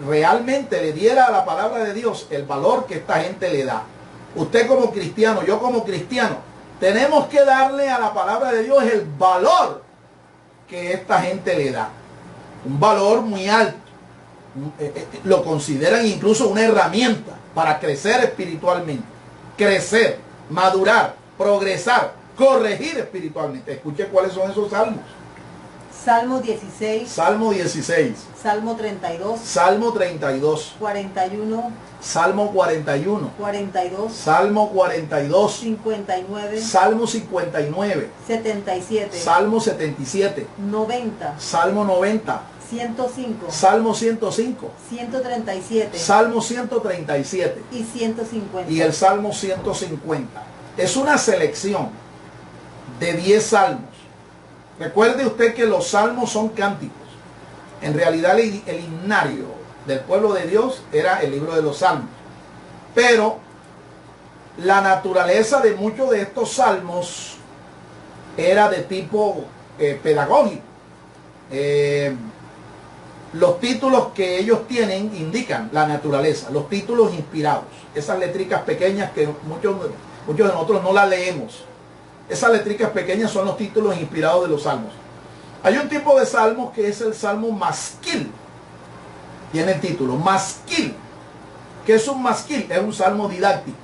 realmente le diera a la palabra de Dios el valor que esta gente le da. Usted como cristiano, yo como cristiano, tenemos que darle a la palabra de Dios el valor que esta gente le da. Un valor muy alto. Lo consideran incluso una herramienta para crecer espiritualmente. Crecer, madurar, progresar, corregir espiritualmente. Escuche cuáles son esos salmos. Salmo 16. Salmo 16. Salmo 32. Salmo 32. 41. Salmo 41. 42. Salmo 42. 59. Salmo 59. 77. Salmo 77. 90. Salmo 90. 105. Salmo 105. 137. Salmo 137. Y 150. Y el Salmo 150. Es una selección de 10 salmos. Recuerde usted que los salmos son cánticos. En realidad el himnario del pueblo de Dios era el libro de los salmos. Pero la naturaleza de muchos de estos salmos era de tipo pedagógico. Los títulos que ellos tienen indican la naturaleza, los títulos inspirados. Esas letricas pequeñas que muchos de nosotros no las leemos. Esas letricas pequeñas son los títulos inspirados de los salmos. Hay un tipo de salmos que es el salmo masquil. Tiene el título masquil. ¿Qué es un masquil? Es un salmo didáctico.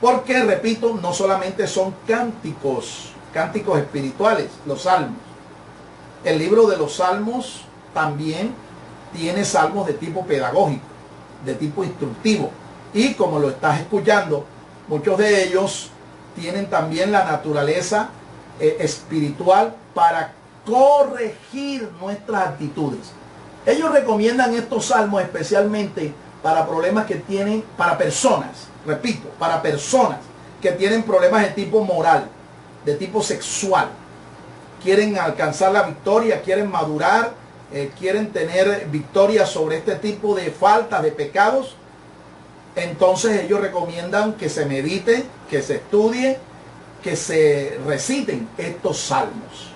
Porque, repito, no solamente son cánticos espirituales, los salmos. El libro de los salmos también tiene salmos de tipo pedagógico, de tipo instructivo. Y como lo estás escuchando, muchos de ellos tienen también la naturaleza espiritual para corregir nuestras actitudes. Ellos recomiendan estos salmos especialmente para problemas que tienen, para personas, repito, para personas que tienen problemas de tipo moral, de tipo sexual. Quieren alcanzar la victoria, quieren madurar, quieren tener victoria sobre este tipo de faltas, de pecados. Entonces ellos recomiendan que se medite, que se estudie, que se reciten estos salmos.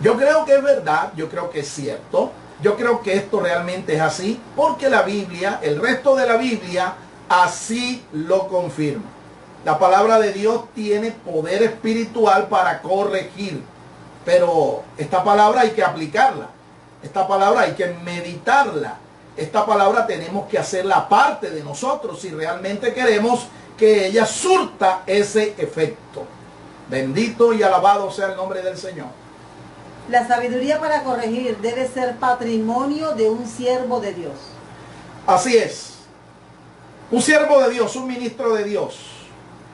Yo creo que es verdad, yo creo que es cierto, yo creo que esto realmente es así, porque la Biblia, el resto de la Biblia, así lo confirma. La palabra de Dios tiene poder espiritual para corregir, pero esta palabra hay que aplicarla, esta palabra hay que meditarla, esta palabra tenemos que hacerla parte de nosotros si realmente queremos que ella surta ese efecto. Bendito y alabado sea el nombre del Señor. La sabiduría para corregir debe ser patrimonio de un siervo de Dios. Así es. Un siervo de Dios, un ministro de Dios,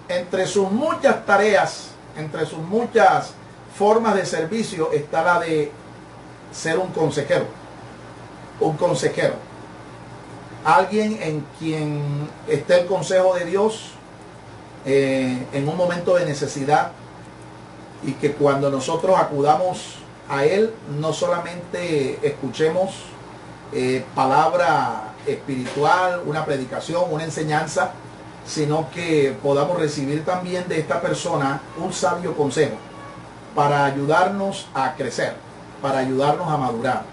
entre sus muchas tareas, entre sus muchas formas de servicio, está la de ser un consejero. Un consejero. Alguien en quien esté el consejo de Dios en un momento de necesidad, y que cuando nosotros acudamos a Él, no solamente escuchemos palabra espiritual, una predicación, una enseñanza, sino que podamos recibir también de esta persona un sabio consejo para ayudarnos a crecer, para ayudarnos a madurar,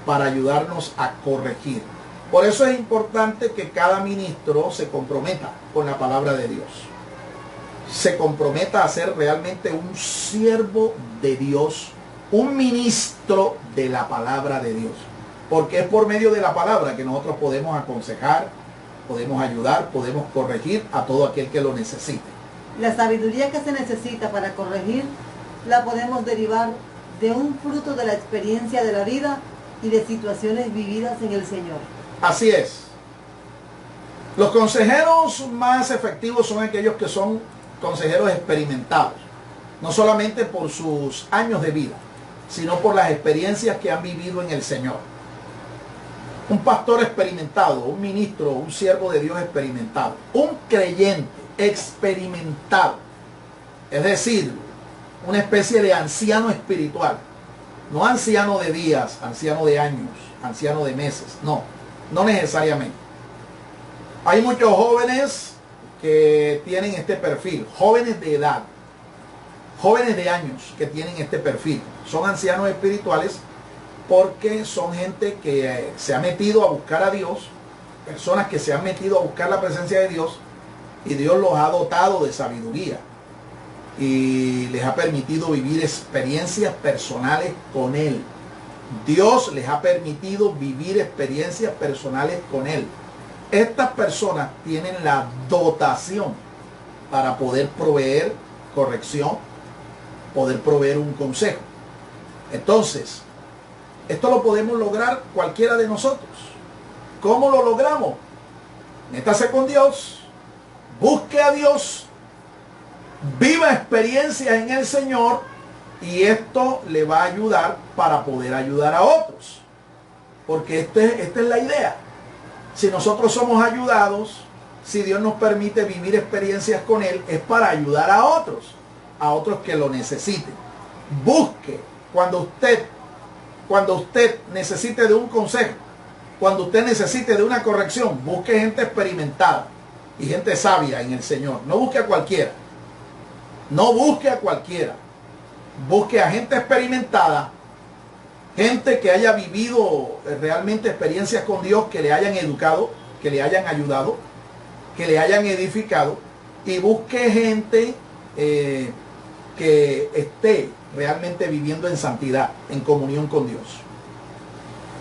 para ayudarnos a corregir. Por eso es importante que cada ministro se comprometa con la palabra de Dios. Se comprometa a ser realmente un siervo de Dios, un ministro de la palabra de Dios. Porque es por medio de la palabra que nosotros podemos aconsejar, podemos ayudar, podemos corregir a todo aquel que lo necesite. La sabiduría que se necesita para corregir la podemos derivar de un fruto de la experiencia de la vida y de situaciones vividas en el Señor. Así es. Los consejeros más efectivos son aquellos que son consejeros experimentados, no solamente por sus años de vida, sino por las experiencias que han vivido en el Señor. Un pastor experimentado, un ministro, un siervo de Dios experimentado, un creyente experimentado, es decir, una especie de anciano espiritual, no anciano de días, anciano de años, anciano de meses, no necesariamente. Hay muchos jóvenes que tienen este perfil, jóvenes de edad, jóvenes de años que tienen este perfil, son ancianos espirituales porque son gente que se ha metido a buscar a Dios, personas que se han metido a buscar la presencia de Dios, y Dios los ha dotado de sabiduría y les ha permitido vivir experiencias personales con Él. Dios les ha permitido vivir experiencias personales con Él. Estas personas tienen la dotación para poder proveer corrección, poder proveer un consejo. Entonces, esto lo podemos lograr cualquiera de nosotros. ¿Cómo lo logramos? Métase con Dios, busque a Dios, viva experiencias en el Señor, y esto le va a ayudar para poder ayudar a otros. Porque esta es la idea. Si nosotros somos ayudados, si Dios nos permite vivir experiencias con Él, es para ayudar a otros que lo necesiten. Busque cuando usted necesite de un consejo, cuando usted necesite de una corrección, busque gente experimentada y gente sabia en el Señor. No busque a cualquiera. No busque a cualquiera. Busque a gente experimentada, gente que haya vivido realmente experiencias con Dios, que le hayan educado, que le hayan ayudado, que le hayan edificado, y busque gente que esté realmente viviendo en santidad, en comunión con Dios.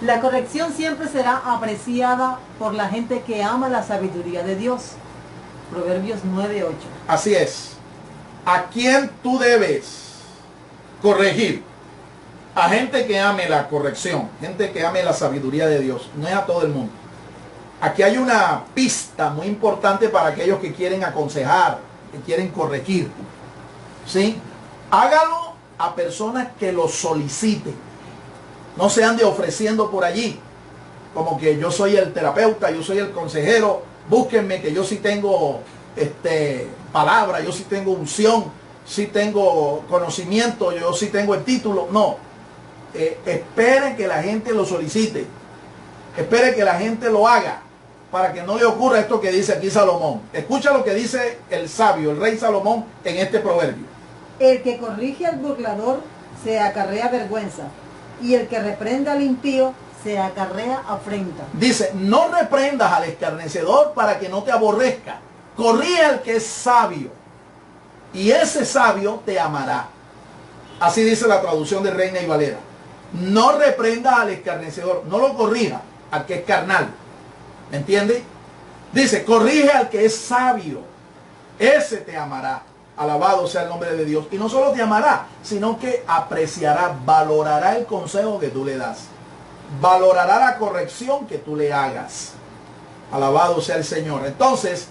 La corrección siempre será apreciada por la gente que ama la sabiduría de Dios. Proverbios 9:8. Así es. ¿A quién tú debes corregir? A gente que ame la corrección, gente que ame la sabiduría de Dios. No es a todo el mundo. Aquí hay una pista muy importante para aquellos que quieren aconsejar, que quieren corregir. ¿Sí? Hágalo a personas que lo soliciten. No se ande ofreciendo por allí como que yo soy el terapeuta, yo soy el consejero, búsquenme que yo sí tengo palabra, yo sí tengo unción, sí tengo conocimiento, yo sí tengo el título. No, espere que la gente lo solicite, espere que la gente lo haga, para que no le ocurra esto que dice aquí Salomón. Escucha lo que dice el sabio, el rey Salomón, en este proverbio. El que corrige al burlador se acarrea vergüenza, y el que reprende al impío se acarrea afrenta. Dice, no reprendas al escarnecedor para que no te aborrezca. Corrige al que es sabio, y ese sabio te amará. Así dice la traducción de Reina y Valera. No reprendas al escarnecedor, no lo corrija al que es carnal. ¿Me entiendes? Dice, corrige al que es sabio, ese te amará. Alabado sea el nombre de Dios. Y no solo te amará, sino que apreciará, valorará el consejo que tú le das. Valorará la corrección que tú le hagas. Alabado sea el Señor. Entonces,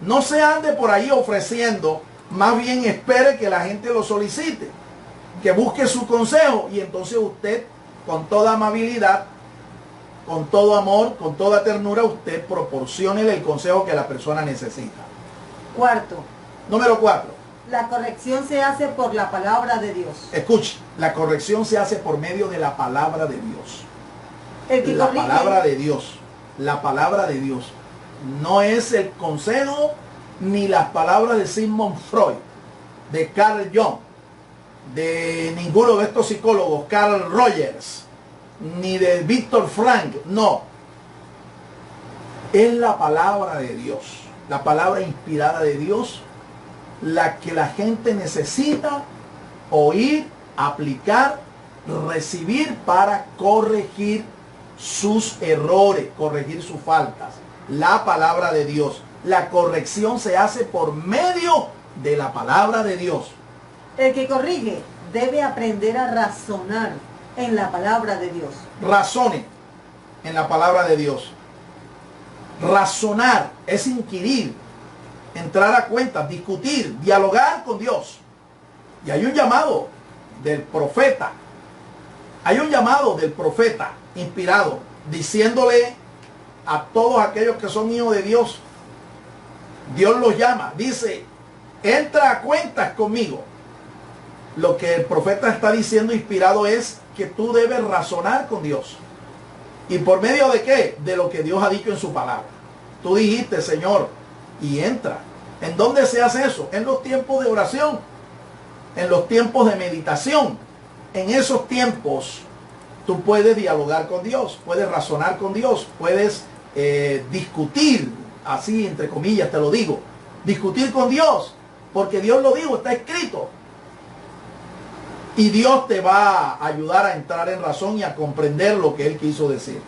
no se ande por ahí ofreciendo, más bien espere que la gente lo solicite, que busque su consejo, y entonces usted, con toda amabilidad, con todo amor, con toda ternura, usted proporciónele el consejo que la persona necesita. Cuarto, Número 4. la corrección se hace por la palabra de Dios. Escuche, la corrección se hace por medio de la palabra de Dios. El que La corrige, palabra de Dios. La palabra de Dios. No es el consejo ni las palabras de Sigmund Freud, de Carl Jung, de ninguno de estos psicólogos, Carl Rogers, ni de Víctor Frank. No. Es la palabra de Dios. La palabra inspirada de Dios, la que la gente necesita oír, aplicar, recibir para corregir sus errores, corregir sus faltas. La palabra de Dios. La corrección se hace por medio de la palabra de Dios. el que corrige debe aprender a razonar en la palabra de Dios. Razone en la palabra de Dios. Razonar es inquirir, entrar a cuentas, discutir, dialogar con Dios. Y hay un llamado del profeta. Hay un llamado del profeta inspirado, diciéndole a todos aquellos que son hijos de Dios, Dios los llama, dice, entra a cuentas conmigo. Lo que el profeta está diciendo inspirado es que tú debes razonar con Dios. ¿Y por medio de qué? De lo que Dios ha dicho en su palabra. Tú dijiste, Señor, y entra. ¿En dónde se hace eso? En los tiempos de oración, en los tiempos de meditación. En esos tiempos tú puedes dialogar con Dios, puedes razonar con Dios, puedes discutir, así entre comillas te lo digo, discutir con Dios, porque Dios lo dijo, está escrito. Y Dios te va a ayudar a entrar en razón y a comprender lo que Él quiso decir.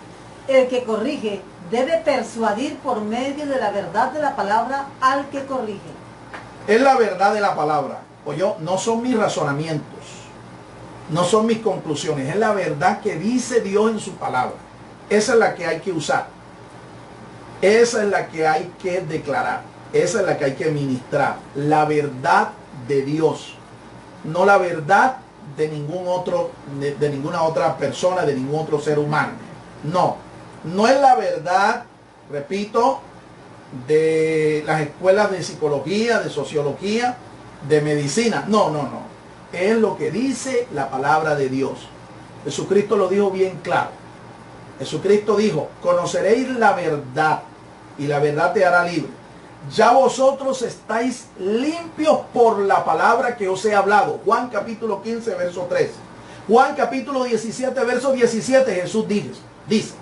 El que corrige debe persuadir por medio de la verdad de la palabra al que corrige. Es la verdad de la palabra. Oye, no son mis razonamientos, no son mis conclusiones, es la verdad que dice Dios en su palabra. Esa es la que hay que usar. Esa es la que hay que declarar. Esa es la que hay que ministrar. La verdad de Dios. No la verdad de ningún otro, de ninguna otra persona, de ningún otro ser humano. No. No es la verdad, repito, de las escuelas de psicología, de sociología, de medicina. No, no, no. Es lo que dice la palabra de Dios. Jesucristo lo dijo bien claro. Jesucristo dijo, conoceréis la verdad y la verdad te hará libre. Ya vosotros estáis limpios por la palabra que os he hablado. Juan capítulo 15, verso 3. Juan capítulo 17, verso 17, Jesús dice,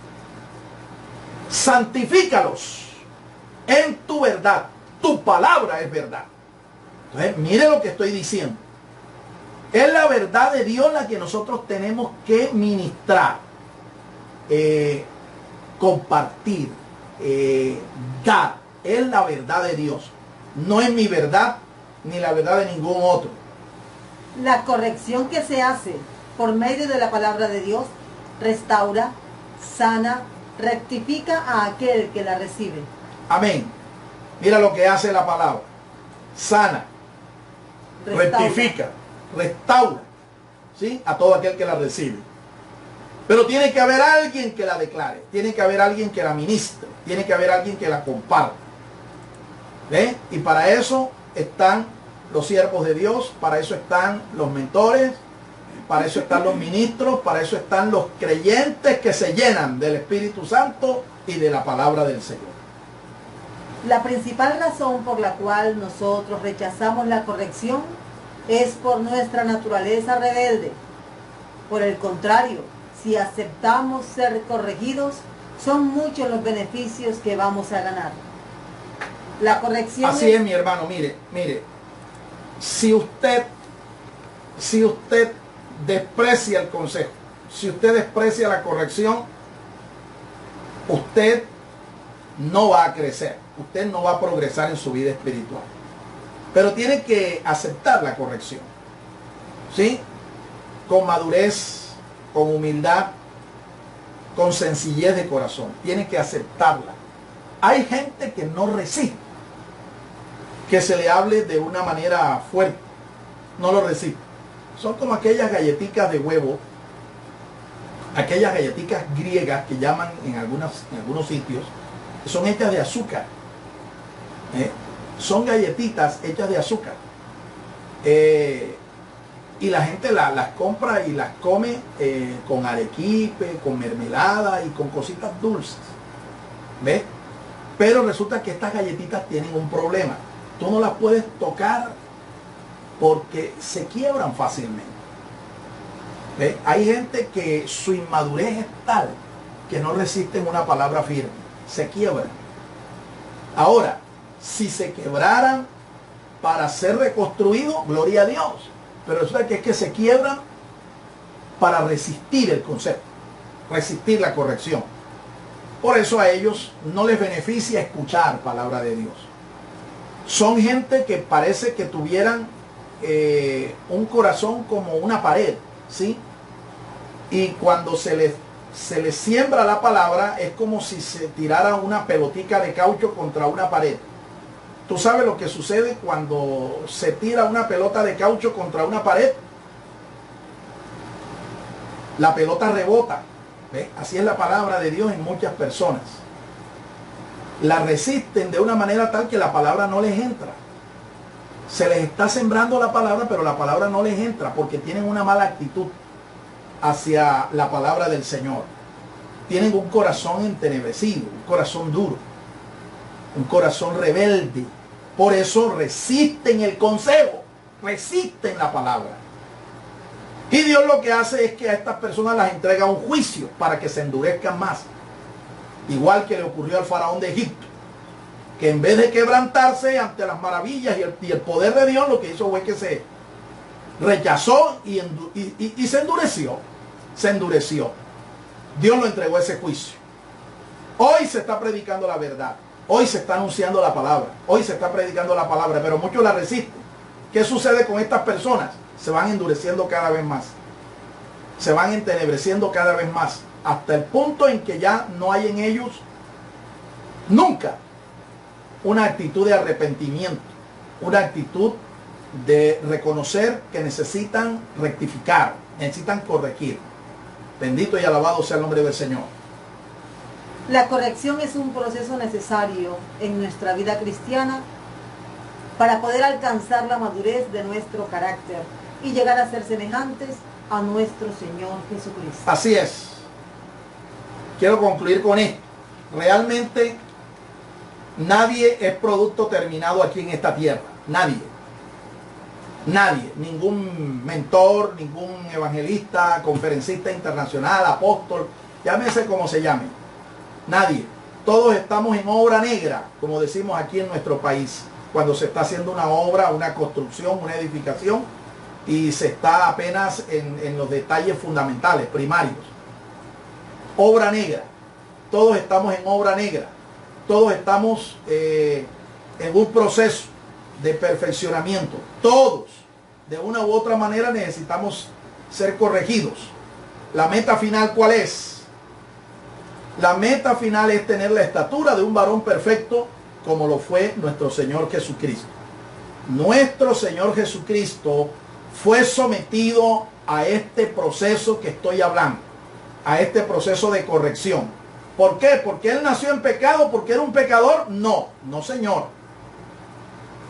santifícalos en tu verdad. Tu palabra es verdad. Entonces, mire lo que estoy diciendo. Es la verdad de Dios la que nosotros tenemos que ministrar, compartir, dar. Es la verdad de Dios. No es mi verdad ni la verdad de ningún otro. La corrección que se hace por medio de la palabra de Dios restaura, sana, rectifica a aquel que la recibe. Amén. Mira lo que hace la palabra. sana, rectifica, restaura, ¿sí?, a todo aquel que la recibe. Pero tiene que haber alguien que la declare, tiene que haber alguien que la ministre, tiene que haber alguien que la comparta. ¿Ve? Y para eso están los siervos de Dios, para eso están los mentores, para eso están los ministros, para eso están los creyentes que se llenan del Espíritu Santo y de la palabra del Señor. La principal razón por la cual nosotros rechazamos la corrección es por nuestra naturaleza rebelde. Por el contrario, si aceptamos ser corregidos, son muchos los beneficios que vamos a ganar. La corrección Así es, mi hermano, mire, si usted desprecia el consejo, si usted desprecia la corrección, usted no va a crecer, usted no va a progresar en su vida espiritual. Pero tiene que aceptar la corrección, ¿sí?, con madurez, con humildad, con sencillez de corazón. Tiene que aceptarla. Hay gente que no resiste que se le hable de una manera fuerte, no lo resiste. Son como aquellas galletitas de huevo, aquellas galletitas griegas que llaman en algunos sitios, que son hechas de azúcar. Son galletitas hechas de azúcar. Y la gente las compra y las come con arequipe, con mermelada y con cositas dulces. ¿Ves? Pero resulta que estas galletitas tienen un problema. Tú no las puedes tocar porque se quiebran fácilmente. ¿Ves? Hay gente que su inmadurez es tal que no resisten una palabra firme. Se quiebran. Ahora, si se quebraran para ser reconstruidos, gloria a Dios. Pero resulta que es que se quiebran para resistir el concepto, resistir la corrección. Por eso a ellos no les beneficia escuchar palabra de Dios. Son gente que parece que tuvieran un corazón como una pared, ¿sí? Y cuando se les siembra la palabra, es como si se tirara una pelotica de caucho contra una pared. ¿Tú sabes lo que sucede cuando se tira una pelota de caucho contra una pared? La pelota rebota. ¿Ves? Así es la palabra de Dios en muchas personas. La resisten de una manera tal que la palabra no les entra. Se les está sembrando la palabra, pero la palabra no les entra porque tienen una mala actitud hacia la palabra del Señor. Tienen un corazón entenebrecido, un corazón duro, un corazón rebelde. Por eso resisten el consejo, resisten la palabra. Y Dios lo que hace es que a estas personas las entrega un juicio para que se endurezcan más. Igual que le ocurrió al faraón de Egipto, que en vez de quebrantarse ante las maravillas y el poder de Dios, lo que hizo fue que se rechazó y se endureció. Se endureció. Dios lo entregó a ese juicio. Hoy se está predicando la verdad. Hoy se está anunciando la palabra. Hoy se está predicando la palabra, pero muchos la resisten. ¿Qué sucede con estas personas? Se van endureciendo cada vez más. Se van entenebreciendo cada vez más. Hasta el punto en que ya no hay en ellos nunca una actitud de arrepentimiento. Una actitud de reconocer que necesitan rectificar, necesitan corregir. Bendito y alabado sea el nombre del Señor. La corrección es un proceso necesario en nuestra vida cristiana para poder alcanzar la madurez de nuestro carácter y llegar a ser semejantes a nuestro Señor Jesucristo. Así es. Quiero concluir con esto. Realmente nadie es producto terminado aquí en esta tierra. Nadie. Nadie. Ningún mentor, ningún evangelista, conferencista internacional, apóstol, llámese como se llame. Nadie. Todos estamos en obra negra, como decimos aquí en nuestro país, cuando se está haciendo una obra, una construcción, una edificación, y se está apenas en los detalles fundamentales, primarios. Obra negra. Todos estamos en obra negra. Todos estamos en un proceso de perfeccionamiento. Todos, de una u otra manera, necesitamos ser corregidos. La meta final, ¿cuál es? La meta final es tener la estatura de un varón perfecto, como lo fue nuestro Señor Jesucristo. nuestro Señor Jesucristo fue sometido a este proceso que estoy hablando, a este proceso de corrección. ¿Por qué? ¿Porque Él nació en pecado? ¿Porque era un pecador? No, no señor.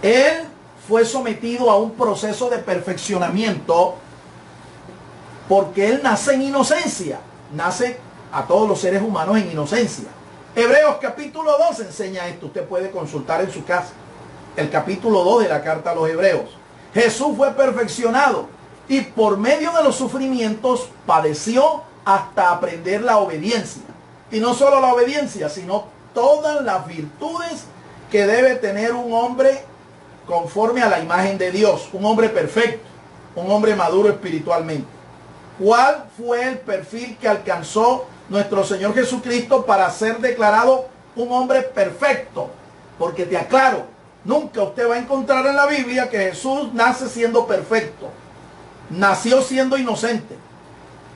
Él fue sometido a un proceso de perfeccionamiento porque Él nace en inocencia. Nace a todos los seres humanos en inocencia. Hebreos capítulo 2 enseña esto. Usted puede consultar en su casa. El capítulo 2 de la carta a los Hebreos. Jesús fue perfeccionado y por medio de los sufrimientos padeció hasta aprender la obediencia. Y no solo la obediencia, sino todas las virtudes que debe tener un hombre conforme a la imagen de Dios. Un hombre perfecto, un hombre maduro espiritualmente. ¿Cuál fue el perfil que alcanzó nuestro Señor Jesucristo para ser declarado un hombre perfecto? Porque te aclaro, nunca usted va a encontrar en la Biblia que Jesús nace siendo perfecto. Nació siendo inocente.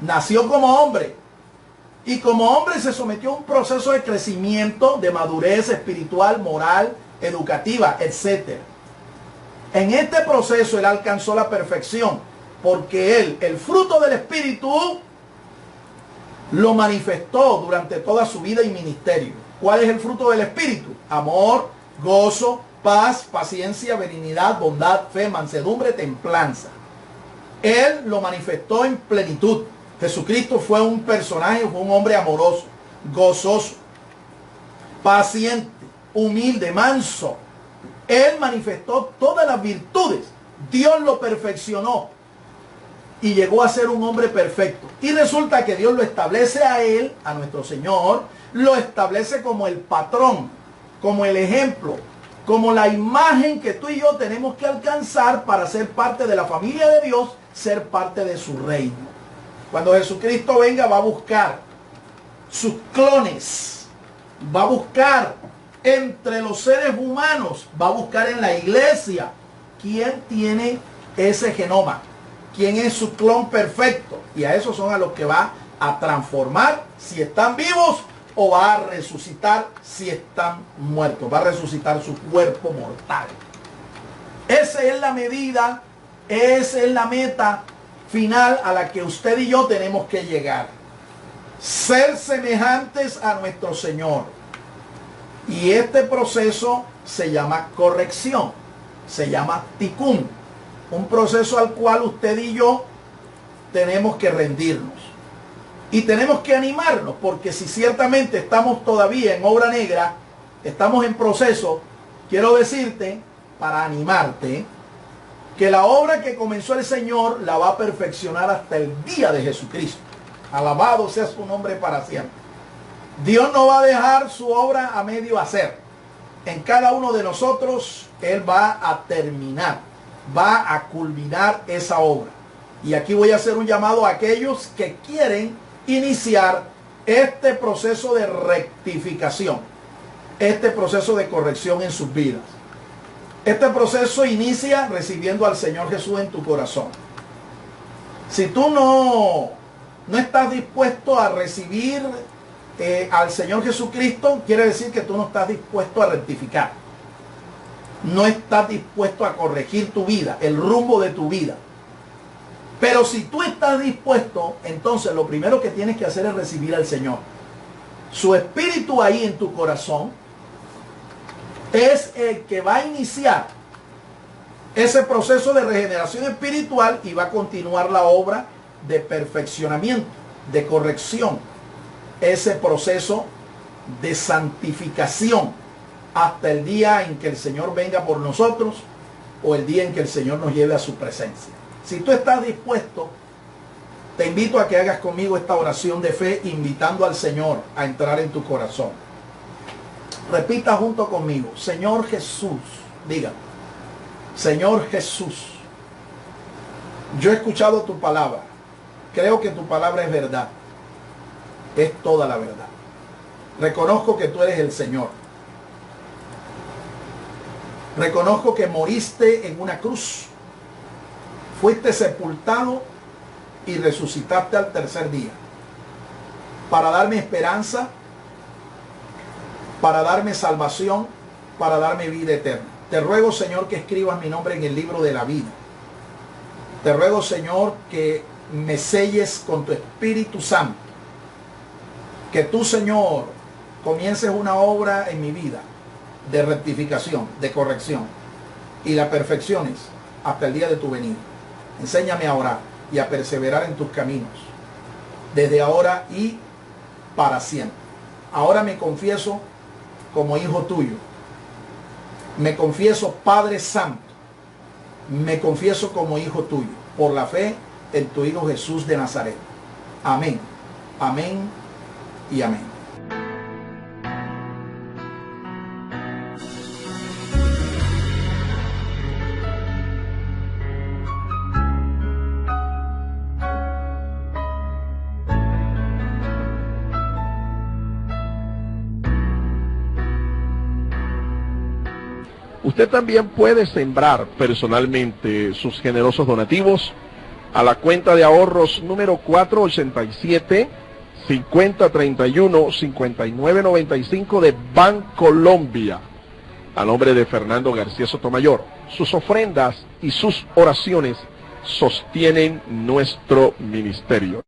Nació como hombre. Y como hombre se sometió a un proceso de crecimiento, de madurez espiritual, moral, educativa, etc. En este proceso Él alcanzó la perfección, porque Él, el fruto del Espíritu, lo manifestó durante toda su vida y ministerio. ¿Cuál es el fruto del Espíritu? Amor, gozo, paz, paciencia, benignidad, bondad, fe, mansedumbre, templanza. Él lo manifestó en plenitud. Jesucristo fue un personaje, fue un hombre amoroso, gozoso, paciente, humilde, manso. Él manifestó todas las virtudes. Dios lo perfeccionó y llegó a ser un hombre perfecto. Y resulta que Dios lo establece a él, a nuestro Señor, lo establece como el patrón, como el ejemplo, como la imagen que tú y yo tenemos que alcanzar para ser parte de la familia de Dios, ser parte de su reino. Cuando Jesucristo venga, va a buscar sus clones, va a buscar entre los seres humanos, va a buscar en la iglesia quién tiene ese genoma, quién es su clon perfecto. Y a esos son a los que va a transformar si están vivos, o va a resucitar si están muertos. Va a resucitar su cuerpo mortal. Esa es la medida, esa es la meta final a la que usted y yo tenemos que llegar. Ser semejantes a nuestro Señor. Y este proceso se llama corrección. Se llama tikkun. Un proceso al cual usted y yo tenemos que rendirnos. Y tenemos que animarnos, porque si ciertamente estamos todavía en obra negra, estamos en proceso, quiero decirte, para animarte, que la obra que comenzó el Señor la va a perfeccionar hasta el día de Jesucristo. Alabado sea su nombre para siempre. Dios no va a dejar su obra a medio hacer. En cada uno de nosotros Él va a terminar, va a culminar esa obra. Y aquí voy a hacer un llamado a aquellos que quieren iniciar este proceso de rectificación, este proceso de corrección en sus vidas. Este proceso inicia recibiendo al Señor Jesús en tu corazón. Si tú no estás dispuesto a recibir al Señor Jesucristo, quiere decir que tú no estás dispuesto a rectificar. No estás dispuesto a corregir tu vida, el rumbo de tu vida. Pero si tú estás dispuesto, entonces lo primero que tienes que hacer es recibir al Señor. Su Espíritu ahí en tu corazón es el que va a iniciar ese proceso de regeneración espiritual y va a continuar la obra de perfeccionamiento, de corrección, ese proceso de santificación hasta el día en que el Señor venga por nosotros o el día en que el Señor nos lleve a su presencia. Si tú estás dispuesto, te invito a que hagas conmigo esta oración de fe, invitando al Señor a entrar en tu corazón. Repita junto conmigo: Señor Jesús, diga, Señor Jesús, yo he escuchado tu palabra, creo que tu palabra es verdad, es toda la verdad. Reconozco que tú eres el Señor. Reconozco que moriste en una cruz, fuiste sepultado y resucitaste al tercer día para darme esperanza, para darme salvación, para darme vida eterna. Te ruego, Señor, que escribas mi nombre en el libro de la vida. Te ruego, Señor, que me selles con tu Espíritu Santo. Que tú, Señor, comiences una obra en mi vida de rectificación, de corrección, y la perfecciones hasta el día de tu venida. Enséñame a orar y a perseverar en tus caminos, desde ahora y para siempre. Ahora me confieso como hijo tuyo. Me confieso Padre Santo. Me confieso como hijo tuyo, por la fe en tu Hijo Jesús de Nazaret. Amén. Amén y amén. Usted también puede sembrar personalmente sus generosos donativos a la cuenta de ahorros número 487-5031-5995 de Bancolombia, a nombre de Fernando García Sotomayor. Sus ofrendas y sus oraciones sostienen nuestro ministerio.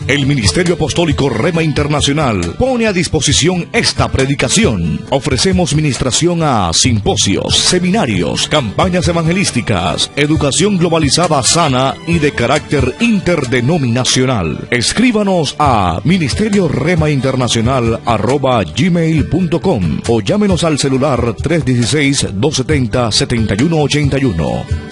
El Ministerio Apostólico Rema Internacional pone a disposición esta predicación. Ofrecemos ministración a simposios, seminarios, campañas evangelísticas, educación globalizada sana y de carácter interdenominacional. Escríbanos a ministerioremainternacional@gmail.com o llámenos al celular 316-270-7181.